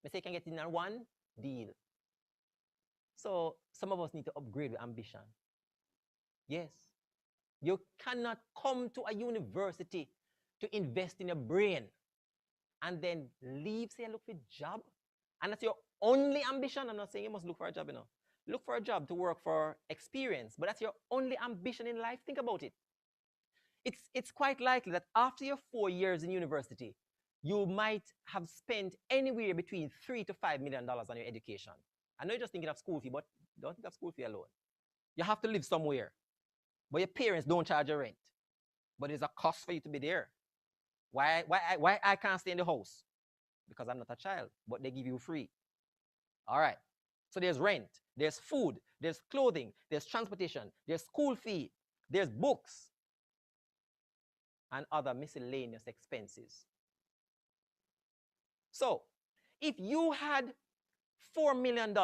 I say you can get in one deal. So some of us need to upgrade with ambition. Yes. You cannot come to a university to invest in your brain and then leave, say, look for a job. And that's your only ambition. I'm not saying you must look for a job, you know. Look for a job to work for experience, but that's your only ambition in life. Think about it. It's quite likely that after your 4 years in university, you might have spent anywhere between $3 to $5 million on your education. I know you're just thinking of school fee, but don't think of school fee alone. You have to live somewhere. But your parents don't charge your rent. But there's a cost for you to be there. Why I can't stay in the house? Because I'm not a child, but they give you free. All right. So there's rent, there's food, there's clothing, there's transportation, there's school fee, there's books, and other miscellaneous expenses. So if you had $4 million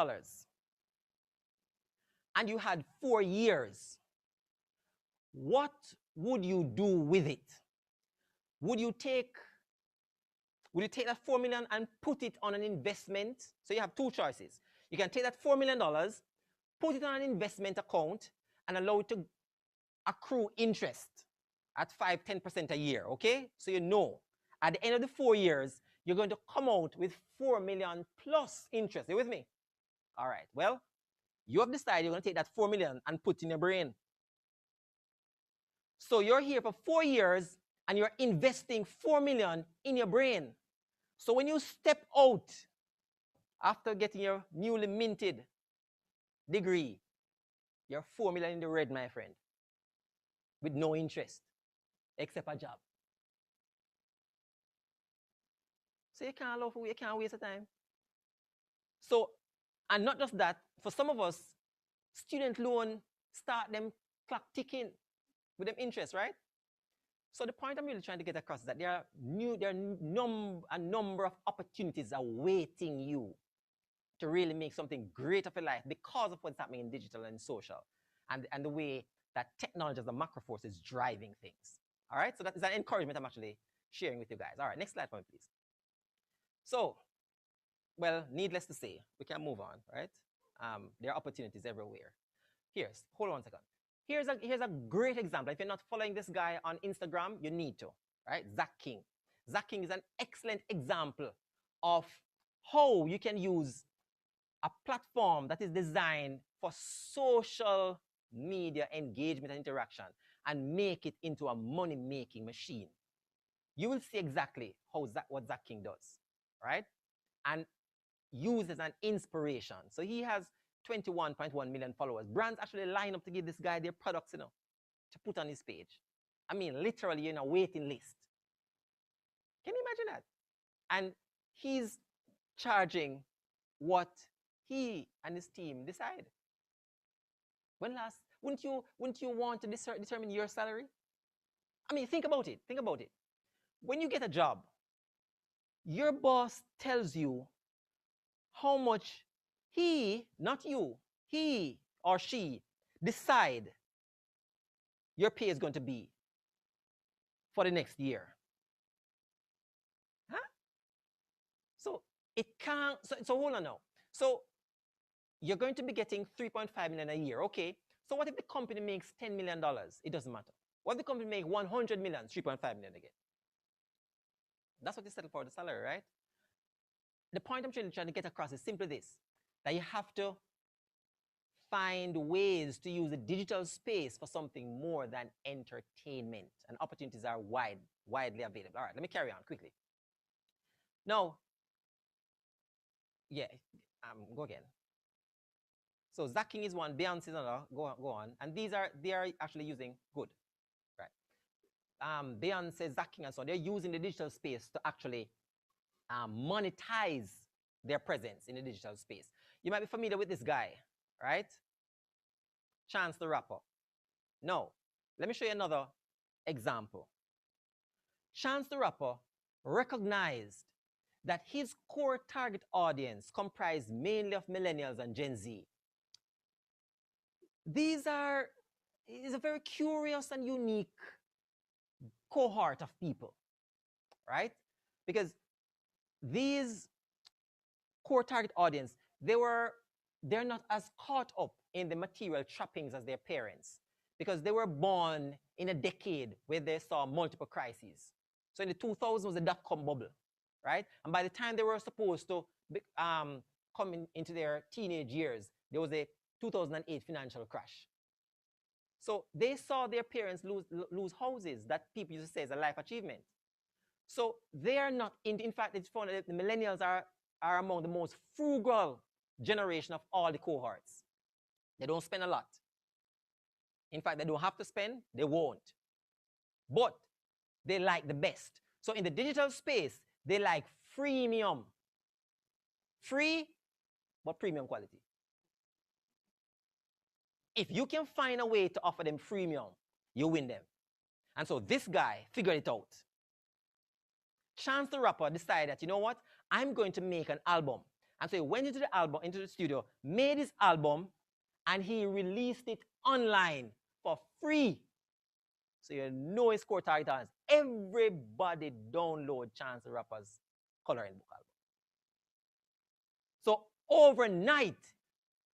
and you had 4 years, what would you do with it? Would you take that $4 million and put it on an investment? So you have two choices. You can take that $4 million, put it on an investment account, and allow it to accrue interest at 5-10% a year, okay? So you know, at the end of the 4 years, you're going to come out with 4 million plus interest. You with me? All right, well, you have decided you're going to take that 4 million and put in your brain. So you're here for 4 years and you're investing 4 million in your brain. So when you step out after getting your newly minted degree, you're 4 million in the red, my friend, with no interest. except a job. So you can't waste the time. So, and not just that, for some of us, student loan start them clock ticking with them interest, right? So the point I'm really trying to get across is that there are a number of opportunities awaiting you to really make something great of your life because of what's happening in digital and social, and the way that technology as a macro force is driving things. All right, so that is an encouragement I'm actually sharing with you guys. All right, next slide for me, please. So, well, needless to say, we can move on, right? There are opportunities everywhere. Hold on a second. Here's a great example. If you're not following this guy on Instagram, you need to, right? Zach King. Zach King is an excellent example of how you can use a platform that is designed for social media engagement and interaction and make it into a money-making machine. You will see exactly what Zach King does, right? And use as an inspiration. So he has 21.1 million followers. Brands actually line up to give this guy their products, to put on his page. I mean, literally in a waiting list. Can you imagine that? And he's charging what he and his team decide. Wouldn't you want to determine your salary? I mean, think about it. Think about it. When you get a job, your boss tells you how much he, not you, he or she decide your pay is going to be for the next year. Huh? So it can't, so hold on now. So you're going to be getting 3.5 million a year. Okay. So what if the company makes $10 million? It doesn't matter. What if the company make 100 million, 3.5 million again? That's what you settle for the salary, right? The point I'm trying to get across is simply this, that you have to find ways to use the digital space for something more than entertainment, and opportunities are widely available. All right, let me carry on quickly. Now, yeah, go again. So Zach King is one, Beyonce is another. Go on, and they are actually using good, right? Beyonce, Zach King, and so on. They're using the digital space to actually monetize their presence in the digital space. You might be familiar with this guy, right? Chance the Rapper. No, let me show you another example. Chance the Rapper recognized that his core target audience comprised mainly of millennials and Gen Z. Is a very curious and unique cohort of people, right? Because these core target audience, they're not as caught up in the material trappings as their parents, because they were born in a decade where they saw multiple crises. So in the 2000s was the dot-com bubble, right? And by the time they were supposed to come into their teenage years, there was a 2008 financial crash. So they saw their parents lose houses that people used to say is a life achievement. So they are not, in fact, it's found that the millennials are among the most frugal generation of all the cohorts. They don't spend a lot. In fact, they don't have to spend, they won't. But they like the best. So in the digital space, they like freemium. Free, but premium quality. If you can find a way to offer them freemium, you win them. And so this guy figured it out. Chance the Rapper decided that, you know what? I'm going to make an album. And so he went into the studio, made his album, and he released it online for free. So you know his core target audience. Everybody download Chance the Rapper's coloring book album. So overnight,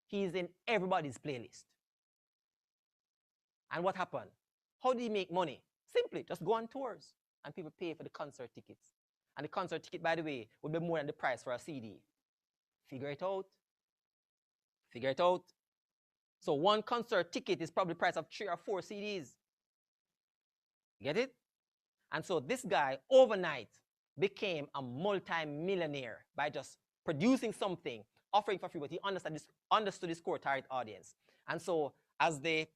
he's in everybody's playlist. And what happened? How did he make money? Simply, just go on tours and people pay for the concert tickets. And the concert ticket, by the way, would be more than the price for a CD. Figure it out. Figure it out. So one concert ticket is probably the price of 3 or 4 CDs. Get it? And so this guy overnight became a multi-millionaire by just producing something, offering for free, but he understood his core target audience. And so as the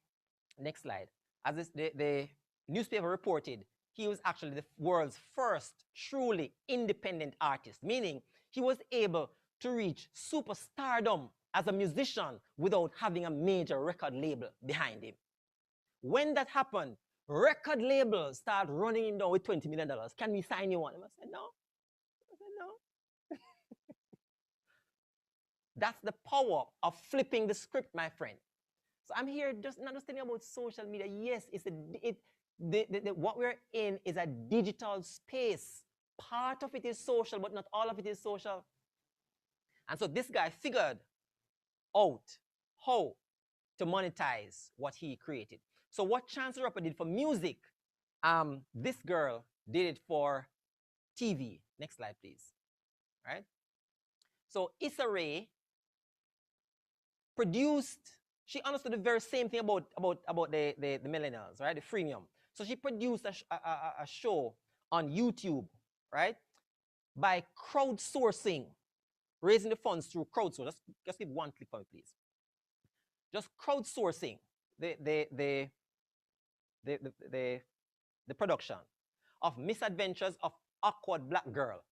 next slide, as the newspaper reported, he was actually the world's first truly independent artist, meaning he was able to reach superstardom as a musician without having a major record label behind him. When that happened, record labels start running in down with $20 million. Can we sign you on? I said, no. I said, no. That's the power of flipping the script, my friend. So I'm here just not just telling about social media. Yes, what we're in is a digital space. Part of it is social, but not all of it is social. And so this guy figured out how to monetize what he created. So what Chance the Rapper did for music, this girl did it for TV. Next slide, please. Right? So Issa Rae produced, she understood the very same thing about the millennials, right? The freemium. So she produced a show on YouTube, right? By crowdsourcing, raising the funds through crowdsourcing. Just give one clip for me, please. Just crowdsourcing the production of Misadventures of Awkward Black Girl.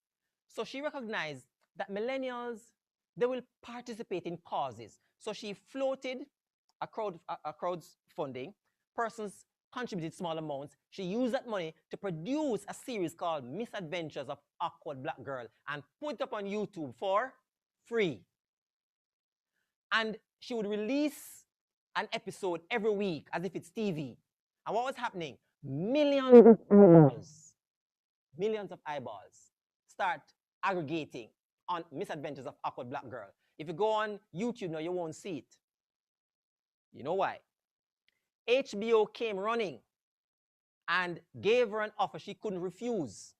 So she recognized that millennials, they will participate in causes. So she floated a crowdfunding. Persons contributed small amounts. She used that money to produce a series called Misadventures of Awkward Black Girl and put it up on YouTube for free. And she would release an episode every week as if it's TV. And what was happening? Millions of eyeballs start aggregating on Misadventures of Awkward Black Girl. If you go on YouTube now, you won't see it. You know why? HBO came running and gave her an offer she couldn't refuse.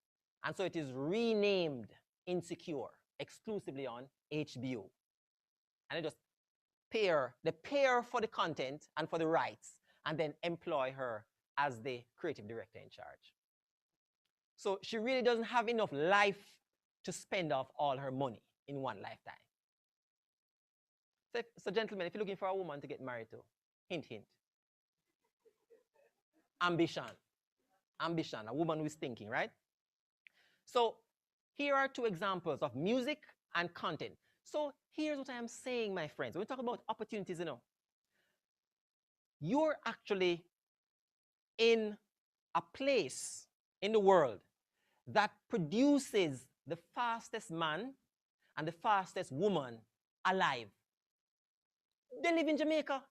And so it is renamed Insecure, exclusively on HBO. And they just pay her for the content and for the rights, and then employ her as the creative director in charge. So she really doesn't have enough life to spend off all her money in one lifetime. So gentlemen, if you're looking for a woman to get married to, hint, hint. Ambition, a woman who is thinking, right? So here are two examples of music and content. So here's what I am saying, my friends. When we talk about opportunities, you're actually in a place in the world that produces the fastest man and the fastest woman alive. They live in Jamaica.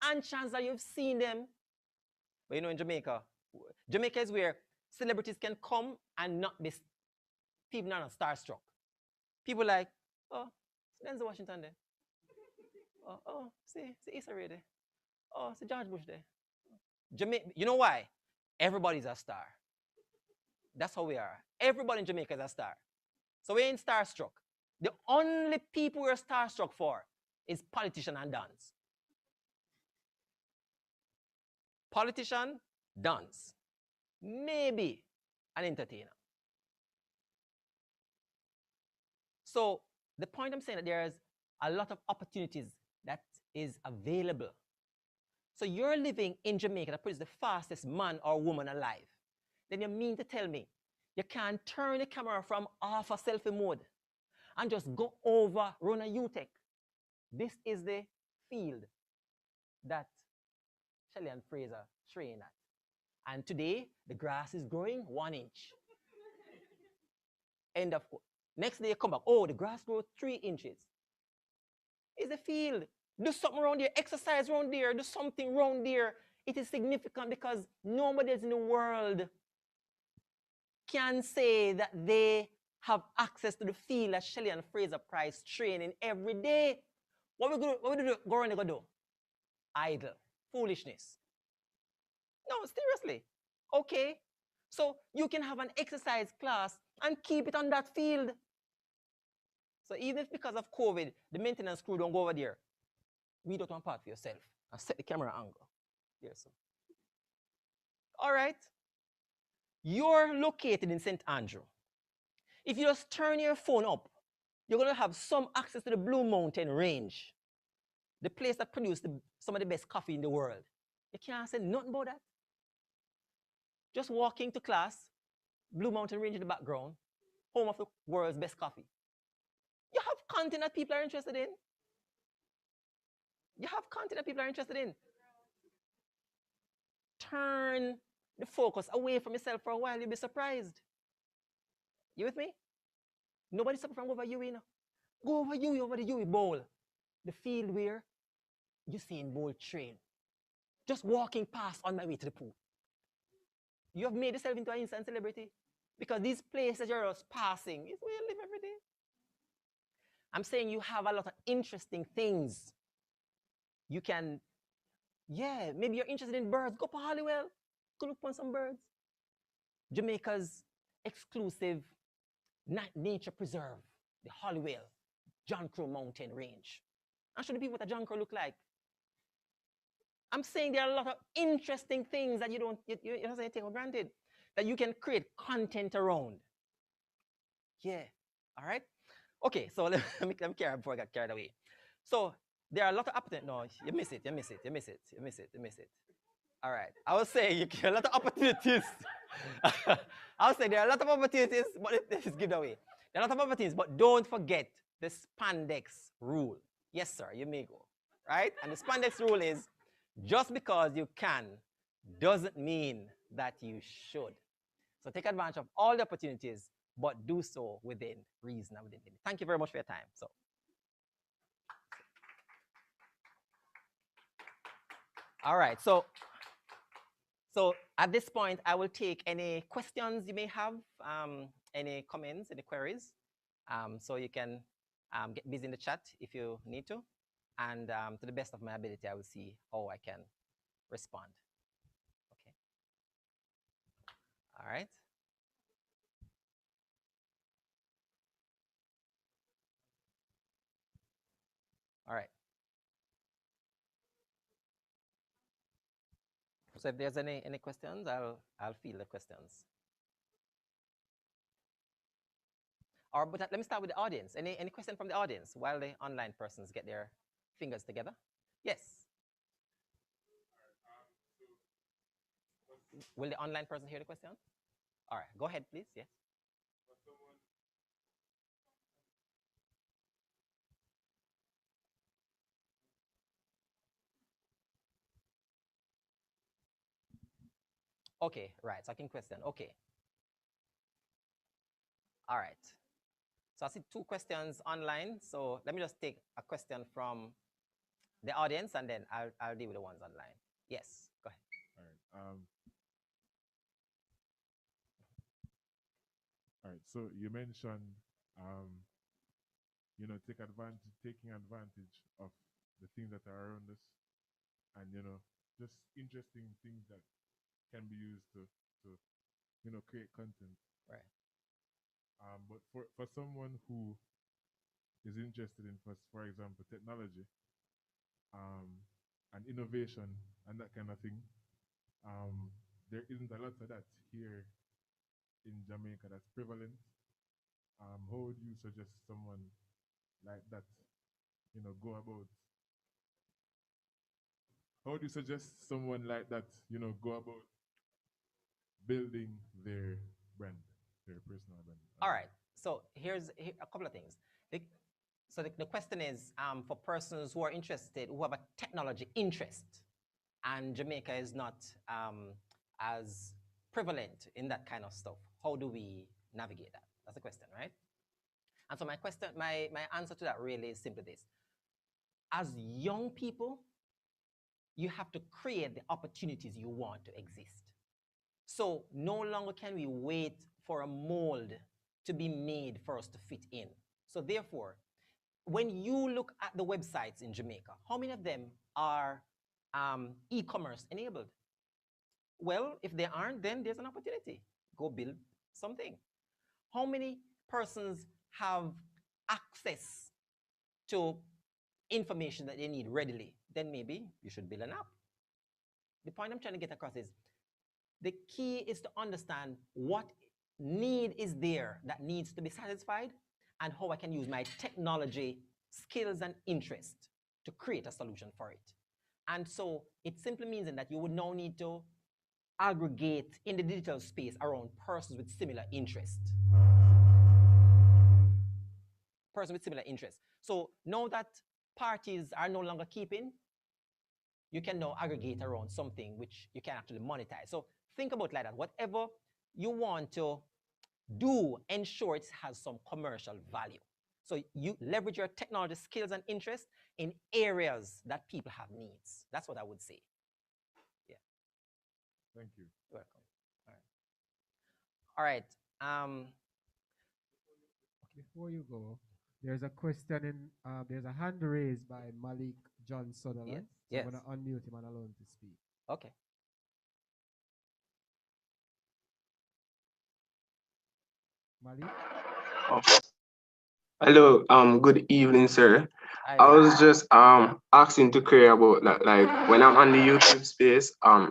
And chances are you've seen them. But in Jamaica is where celebrities can come and not be, people are not starstruck. People like, oh, Denzel Washington there. See Issa Rae there. Oh, see George Bush there. Jamaica, you know why? Everybody's a star. That's how we are. Everybody in Jamaica is a star. So we ain't starstruck. The only people we're starstruck for is politician and dance. Politician, dance. Maybe an entertainer. So the point I'm saying that there's a lot of opportunities that is available. So you're living in Jamaica that produces the fastest man or woman alive. Then you mean to tell me you can't turn the camera from off a selfie mode and just go over, run a UTech. This is the field that Shelly and Fraser train at. And today, the grass is growing 1 inch. End of quote. Next day, you come back. Oh, the grass grows 3 inches. It's a field. Do something around there. Exercise around there. Do something around there. It is significant because nobody else in the world can say that they have access to the field that Shelly and Fraser Price training every day. What we go around there do? Idle. Foolishness. No, seriously. Okay. So you can have an exercise class and keep it on that field. So even if because of COVID, the maintenance crew don't go over there, weed out one part for yourself and set the camera angle. Yes, sir. All right. You're located in St. Andrew. If you just turn your phone up, you're going to have some access to the Blue Mountain Range, the place that produces some of the best coffee in the world. You can't say nothing about that. Just walking to class, Blue Mountain Range in the background, home of the world's best coffee. You have content that people are interested in. You have content that people are interested in. Turn the focus away from yourself for a while, you'll be surprised. You with me? Nobody suffer from over you, you know. Go over you, over the Yui Bowl. The field where Usain Bolt train. Just walking past on my way to the pool. You have made yourself into an instant celebrity. Because these places you're just passing is where you live every day. I'm saying you have a lot of interesting things. You can, yeah, maybe you're interested in birds. Go to Halliwell. Go look for some birds. Jamaica's exclusive nature preserve, the Halliwell, John Crow Mountain Range. I'll show the people what a John Crow look like. I'm saying there are a lot of interesting things that you don't take for granted, that you can create content around. Yeah, all right? Okay, so let me carry before I got carried away. So there are a lot of opportunities. No, you miss it. All right, I was saying you get a lot of opportunities. I was saying there are a lot of opportunities, but this is given away. There are a lot of opportunities, but don't forget the spandex rule. Yes, sir, you may go, right? And the spandex rule is, just because you can doesn't mean that you should. So take advantage of all the opportunities, but do so within reason and within limit. Thank you very much for your time. All right, so at this point, I will take any questions you may have, any comments, any queries. So you can get busy in the chat if you need to. And to the best of my ability, I will see how I can respond. Okay. All right. All right. So if there's any questions, I'll field the questions. But let me start with the audience. Any question from the audience while the online persons get their fingers together? Yes. Will the online person hear the question? All right, go ahead, please. Yes. Okay, right. Second question. Okay. All right. So I see two questions online. So let me just take a question from the audience, and then I'll deal with the ones online. Yes, go ahead. All right. So you mentioned, taking advantage of the things that are around us, and just interesting things that can be used to create content. Right. But for someone who is interested in, for example, technology, and innovation and that kind of thing, there isn't a lot of that here in Jamaica that's prevalent. How would you suggest someone like that, go about? How would you suggest someone like that, go about building their brand, their personal brand? All right. So here's a couple of things. So the question is for persons who are interested, who have a technology interest, and Jamaica is not as prevalent in that kind of stuff. How do we navigate that? That's the question, right? And so my answer to that really is simply this. As young people, you have to create the opportunities you want to exist. So no longer can we wait for a mold to be made for us to fit in. So therefore, when you look at the websites in Jamaica, how many of them are e-commerce enabled? Well, if they aren't, then there's an opportunity. Go build something. How many persons have access to information that they need readily? Then maybe you should build an app. The point I'm trying to get across is the key is to understand what need is there that needs to be satisfied and how I can use my technology skills and interest to create a solution for it. And so it simply means that you would now need to aggregate in the digital space around persons with similar interest. Persons with similar interest. So now that parties are no longer keeping, you can now aggregate around something which you can actually monetize. So think about it like that. Whatever you want to do, ensure it has some commercial value. So you leverage your technology skills and interests in areas that people have needs. That's what I would say. Yeah. Thank you. You're welcome. All right. All right. Before you go, there's a question there's a hand raised by Malik John Yes. Sutherland. So Yes. I'm going to unmute him and allow him to speak. Okay. Malik? Oh, hello, good evening, sir. Hi, I Malik. was just asking to query about that. Like when I'm on the YouTube space, I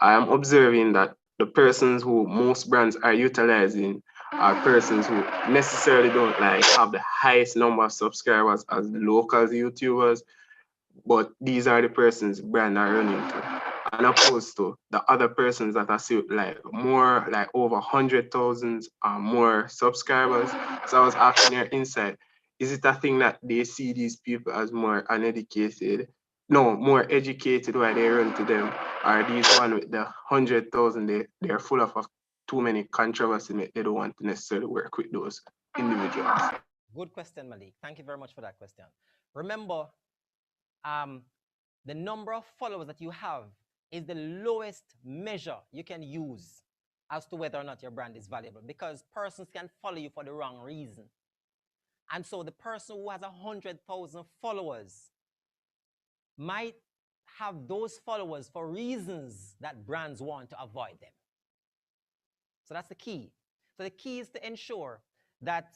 am observing that the persons who most brands are utilizing are persons who necessarily don't like have the highest number of subscribers as local YouTubers, but these are the persons brand are running to, and opposed to the other persons that are see like more like over 100,000 more subscribers. So I was asking your insight: is it a thing that they see these people as more uneducated, no, more educated, why they run to them? Are these one with the 100,000 they're full of too many controversy, they don't want to necessarily work with those individuals? Good question, Malik. Thank you very much for that question. Remember, um, the number of followers that you have is the lowest measure you can use as to whether or not your brand is valuable, because persons can follow you for the wrong reason. And so the person who has 100,000 followers might have those followers for reasons that brands want to avoid them. So that's the key. So the key is to ensure that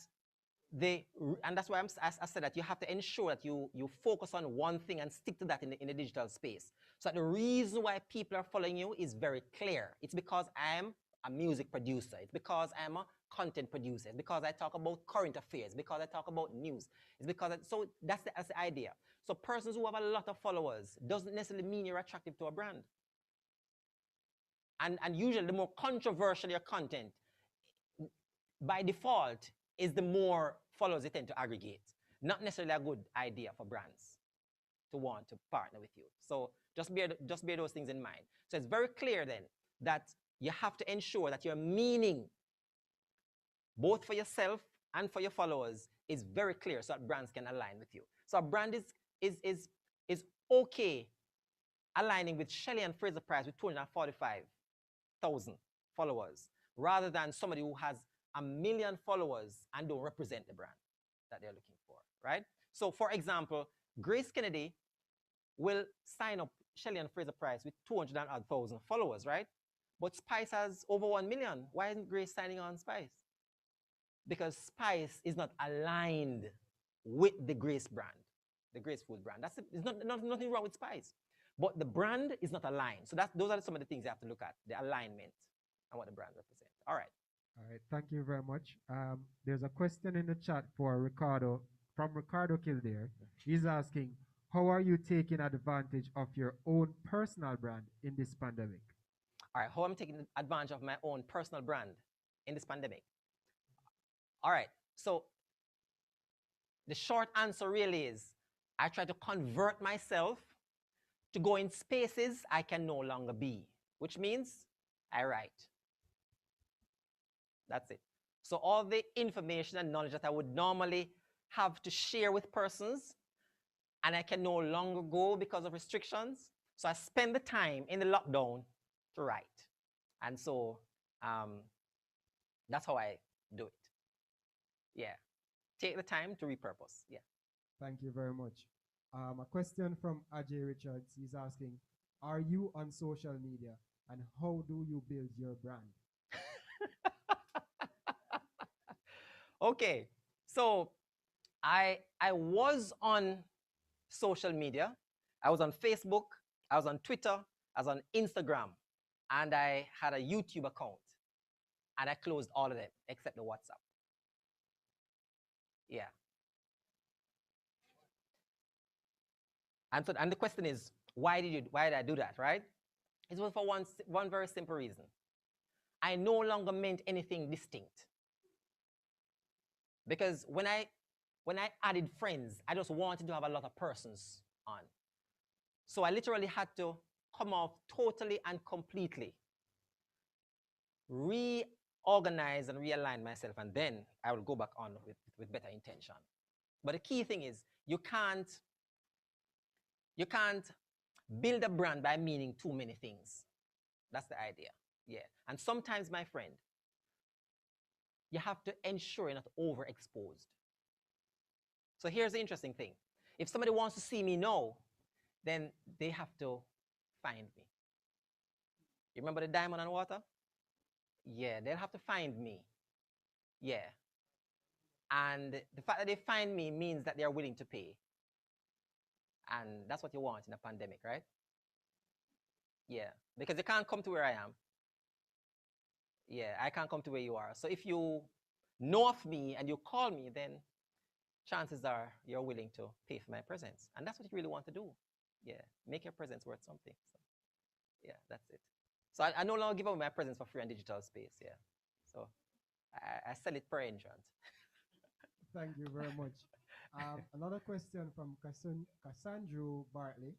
and that's why I said that you have to ensure that you focus on one thing and stick to that in the digital space. So the reason why people are following you is very clear. It's because I'm a music producer. It's because I'm a content producer. It's because I talk about current affairs. Because I talk about news. It's because so that's the idea. So persons who have a lot of followers doesn't necessarily mean you're attractive to a brand. And usually the more controversial your content, by default, is the more followers they tend to aggregate. Not necessarily a good idea for brands to want to partner with you. So just bear those things in mind. So it's very clear then that you have to ensure that your meaning, both for yourself and for your followers, is very clear so that brands can align with you. So a brand is okay aligning with Shelly and Fraser Price with 245,000 followers, rather than somebody who has 1 million followers and don't represent the brand that they're looking for, right? So for example, Grace Kennedy will sign up Shelly and Fraser Price with 200,000 followers, right? But Spice has over 1 million. Why isn't Grace signing on Spice? Because Spice is not aligned with the Grace brand, the Grace Food brand. There's nothing wrong with Spice, but the brand is not aligned. So those are some of the things you have to look at: the alignment and what the brand represents. All right. All right, thank you very much. There's a question in the chat for Ricardo, from Ricardo Kildare. He's asking, how are you taking advantage of your own personal brand in this pandemic? All right, how I'm taking advantage of my own personal brand in this pandemic. All right, so the short answer really is I try to convert myself to go in spaces I can no longer be, which means I write. That's it. So all the information and knowledge that I would normally have to share with persons, and I can no longer go because of restrictions, so I spend the time in the lockdown to write. And so that's how I do it. Yeah. Take the time to repurpose. Yeah. Thank you very much. A question from Ajay Richards. He's asking, are you on social media and how do you build your brand? Okay. So I was on social media. I was on Facebook, I was on Twitter, I was on Instagram, and I had a YouTube account. And I closed all of them except the WhatsApp. Yeah. And the question is, why did I do that, right? It was for one very simple reason. I no longer meant anything distinct. Because when I added friends, I just wanted to have a lot of persons on. So I literally had to come off totally and completely, reorganize and realign myself, and then I will go back on with better intention. But the key thing is you can't build a brand by meaning too many things. That's the idea. Yeah. And sometimes, my friend, you have to ensure you're not overexposed. So here's the interesting thing. If somebody wants to see me now, then they have to find me. You remember the diamond and water? Yeah, they'll have to find me. Yeah. And the fact that they find me means that they're willing to pay. And that's what you want in a pandemic, right? Yeah, because you can't come to where I am. Yeah, I can't come to where you are. So if you know of me and you call me, then chances are you're willing to pay for my presence. And that's what you really want to do. Yeah, make your presence worth something. So, yeah, that's it. So I no longer give away my presence for free on digital space. Yeah. So I sell it per entrant. Thank you very much. Another question from Cassandra Bartley.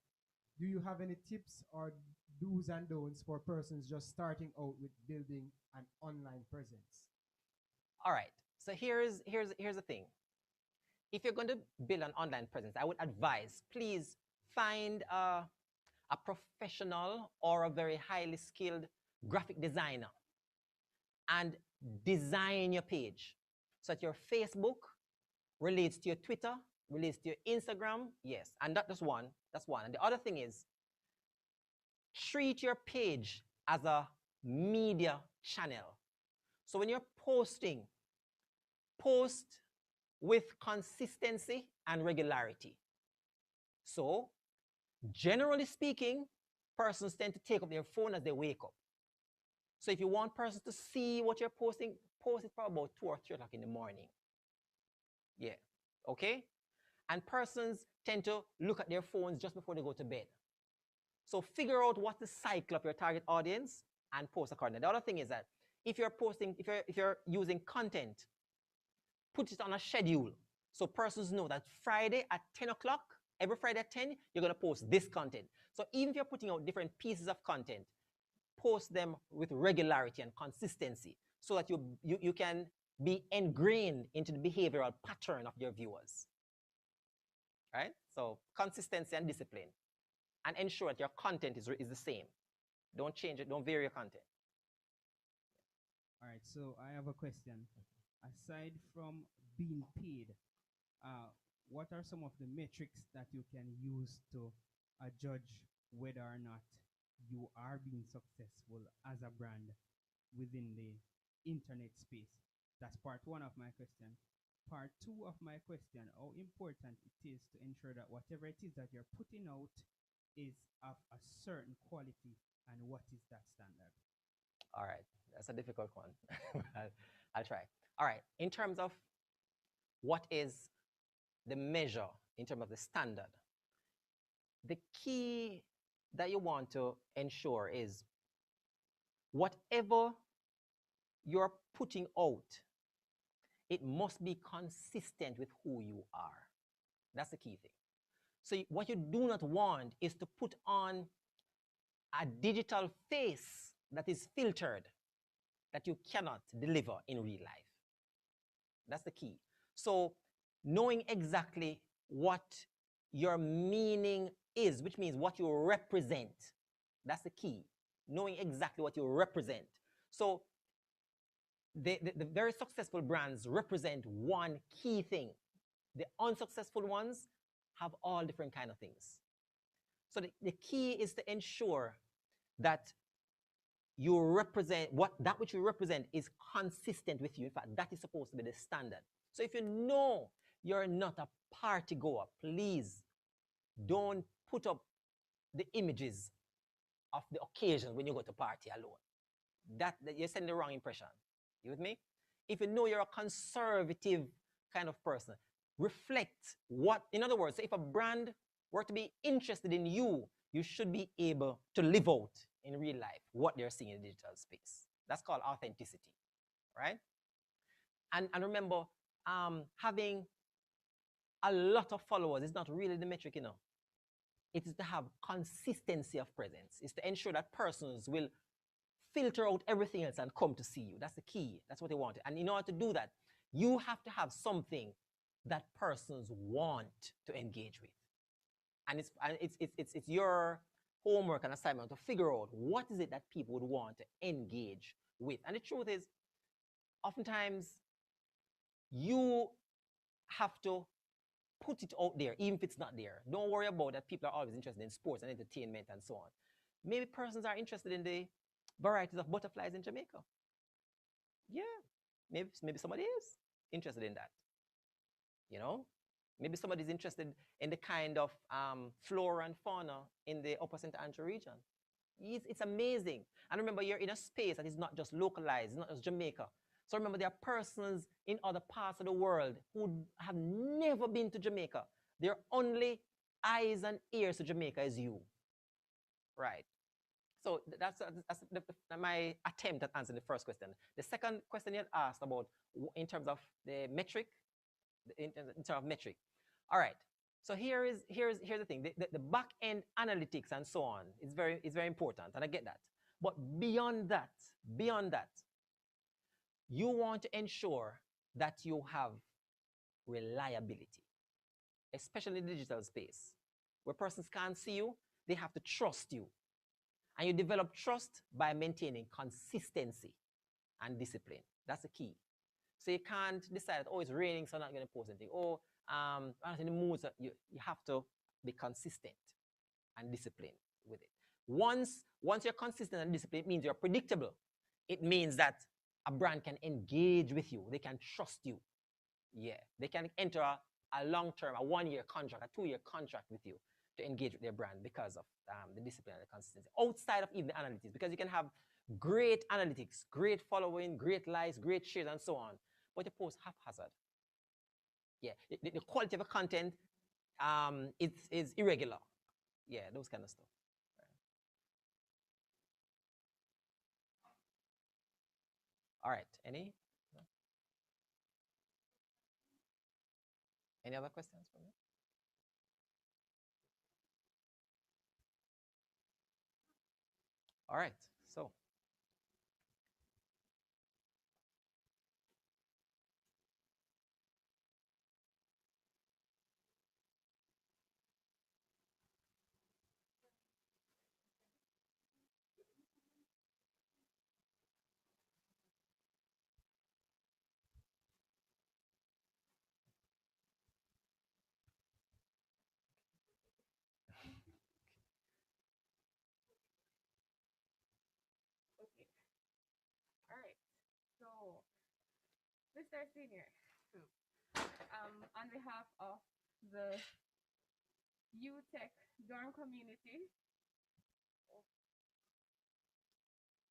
Do you have any tips or do's and don'ts for persons just starting out with building an online presence? All right. So here's the thing. If you're going to build an online presence, I would advise, please find a professional or a very highly skilled graphic designer and design your page so that your Facebook relates to your Twitter, relates to your Instagram. Yes, and that's one. That's one. And the other thing is, treat your page as a media channel. So when you're posting, post with consistency and regularity. So generally speaking, persons tend to take up their phone as they wake up. So if you want persons to see what you're posting, post it for about 2 or 3 o'clock in the morning. Yeah, okay? And persons tend to look at their phones just before they go to bed. So figure out what's the cycle of your target audience and post accordingly. The other thing is that if you're posting, if you're using content, put it on a schedule so persons know that Friday at 10 o'clock, every Friday at 10, you're going to post this content. So even if you're putting out different pieces of content, post them with regularity and consistency so that you can be ingrained into the behavioral pattern of your viewers. Right? So consistency and discipline, and ensure that your content is the same. Don't change it. Don't vary your content. All right, so I have a question. Aside from being paid, what are some of the metrics that you can use to judge whether or not you are being successful as a brand within the internet space? That's part one of my question. Part two of my question, how important it is to ensure that whatever it is that you're putting out is of a certain quality, and what is that standard? All right, that's a difficult one. I'll try. All right, in terms of what is the measure, in terms of the standard, the key that you want to ensure is whatever you're putting out, it must be consistent with who you are. That's the key thing. So what you do not want is to put on a digital face that is filtered, that you cannot deliver in real life. That's the key. So knowing exactly what your meaning is, which means what you represent, that's the key. Knowing exactly what you represent. So the very successful brands represent one key thing. The unsuccessful ones have all different kind of things. So the key is to ensure that you represent that which you represent is consistent with you. In fact, that is supposed to be the standard. So if you know you're not a party goer, please don't put up the images of the occasion when you go to party alone. That you're sending the wrong impression. You with me? If you know you're a conservative kind of person, reflect what, in other words, if a brand were to be interested in you, you should be able to live out in real life what they're seeing in the digital space. That's called authenticity, right? And remember, having a lot of followers is not really the metric, you know. It is to have consistency of presence. It's to ensure that persons will filter out everything else and come to see you. That's the key. That's what they want. And in order to do that, you have to have something that persons want to engage with. And it's your homework and assignment to figure out what is it that people would want to engage with. And the truth is, oftentimes, you have to put it out there, even if it's not there. Don't worry about that. People are always interested in sports and entertainment and so on. Maybe persons are interested in the varieties of butterflies in Jamaica. Yeah, maybe somebody is interested in that. You know, maybe somebody's interested in the kind of flora and fauna in the Upper St. Andrew region. It's amazing. And remember, you're in a space that is not just localized, it's not just Jamaica. So remember, there are persons in other parts of the world who have never been to Jamaica. Their only eyes and ears to Jamaica is you. Right. So that's my attempt at answering the first question. The second question you had asked about in terms of the metric, in terms of metric. All right. So here's the thing. The back end analytics and so on is very important, and I get that. But beyond that, you want to ensure that you have reliability, especially in the digital space, where persons can't see you, they have to trust you. And you develop trust by maintaining consistency and discipline. That's the key. So you can't decide, oh, it's raining, so I'm not going to post anything. Oh, I'm not in the mood. So you have to be consistent and disciplined with it. Once you're consistent and disciplined, it means you're predictable. It means that a brand can engage with you. They can trust you. Yeah, they can enter a long-term, a 1-year contract, a 2-year contract with you to engage with their brand because of the discipline and the consistency. Outside of even the analytics, because you can have great analytics, great following, great likes, great shares, and so on, but you post haphazard. Yeah, the quality of the content is irregular. Yeah, those kind of stuff. All right, any other questions from you? All right, so Okay. All right. So, Mr. Senior, on behalf of the UTech dorm community. All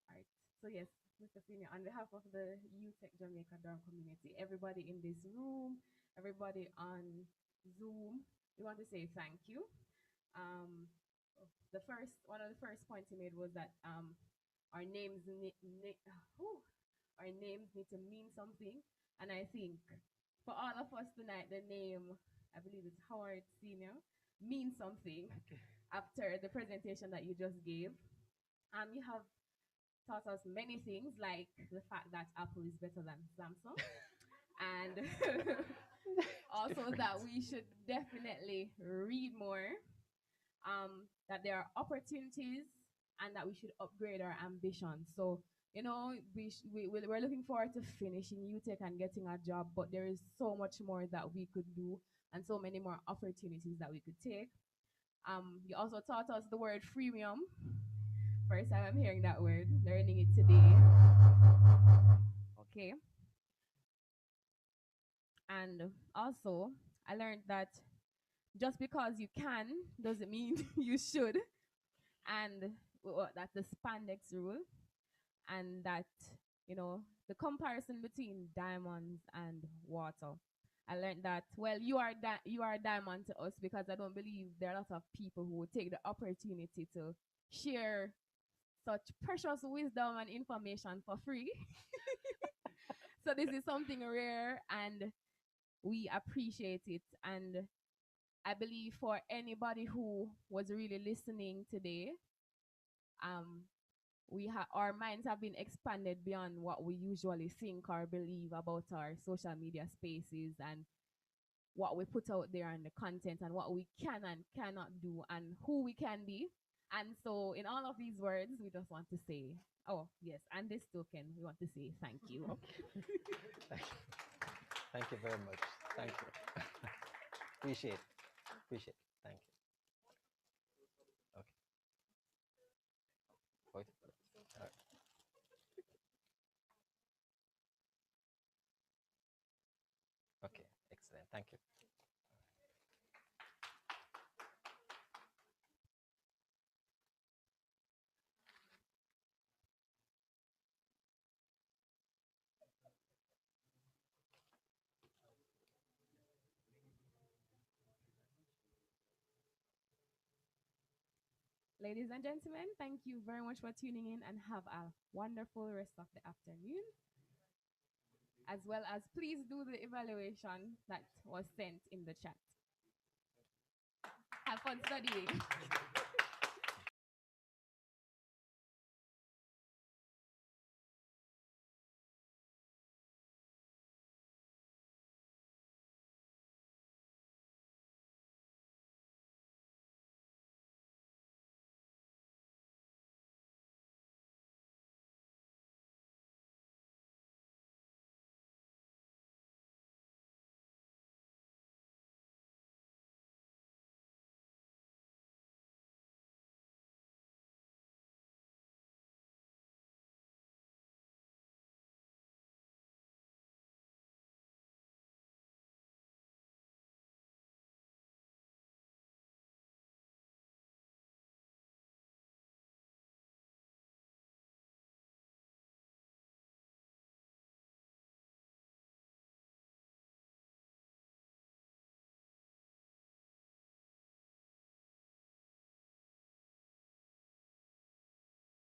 right. So yes, Mr. Senior, on behalf of the UTech Jamaica dorm community, everybody in this room, everybody on Zoom, we want to say thank you. One of the first points he made was that our names our names need to mean something, and I think for all of us tonight, the name, I believe it's Howard Senior, means something. Okay. After the presentation that you just gave, you have taught us many things, like the fact that Apple is better than Samsung, and also that we should definitely read more, that there are opportunities, and that we should upgrade our ambition. So, you know, we're looking forward to finishing UTech and getting a job, but there is so much more that we could do and so many more opportunities that we could take. You also taught us the word freemium. First time I'm hearing that word, learning it today. Okay. And also, I learned that just because you can doesn't mean you should. And that's the spandex rule. And that, you know, the comparison between diamonds and water. I learned that, well, you are a diamond to us, because I don't believe there are a lot of people who would take the opportunity to share such precious wisdom and information for free. So this is something rare and we appreciate it. And I believe for anybody who was really listening today, our minds have been expanded beyond what we usually think or believe about our social media spaces and what we put out there and the content and what we can and cannot do and who we can be. And so in all of these words, we just want to say, oh yes, and this token, we want to say thank you. Thank you. Thank you very much. Thank you. Appreciate it. Appreciate it. Thank you. Okay. Wait. All right. Okay, excellent. Thank you. Ladies and gentlemen, thank you very much for tuning in and have a wonderful rest of the afternoon. As well as please do the evaluation that was sent in the chat. Have fun studying.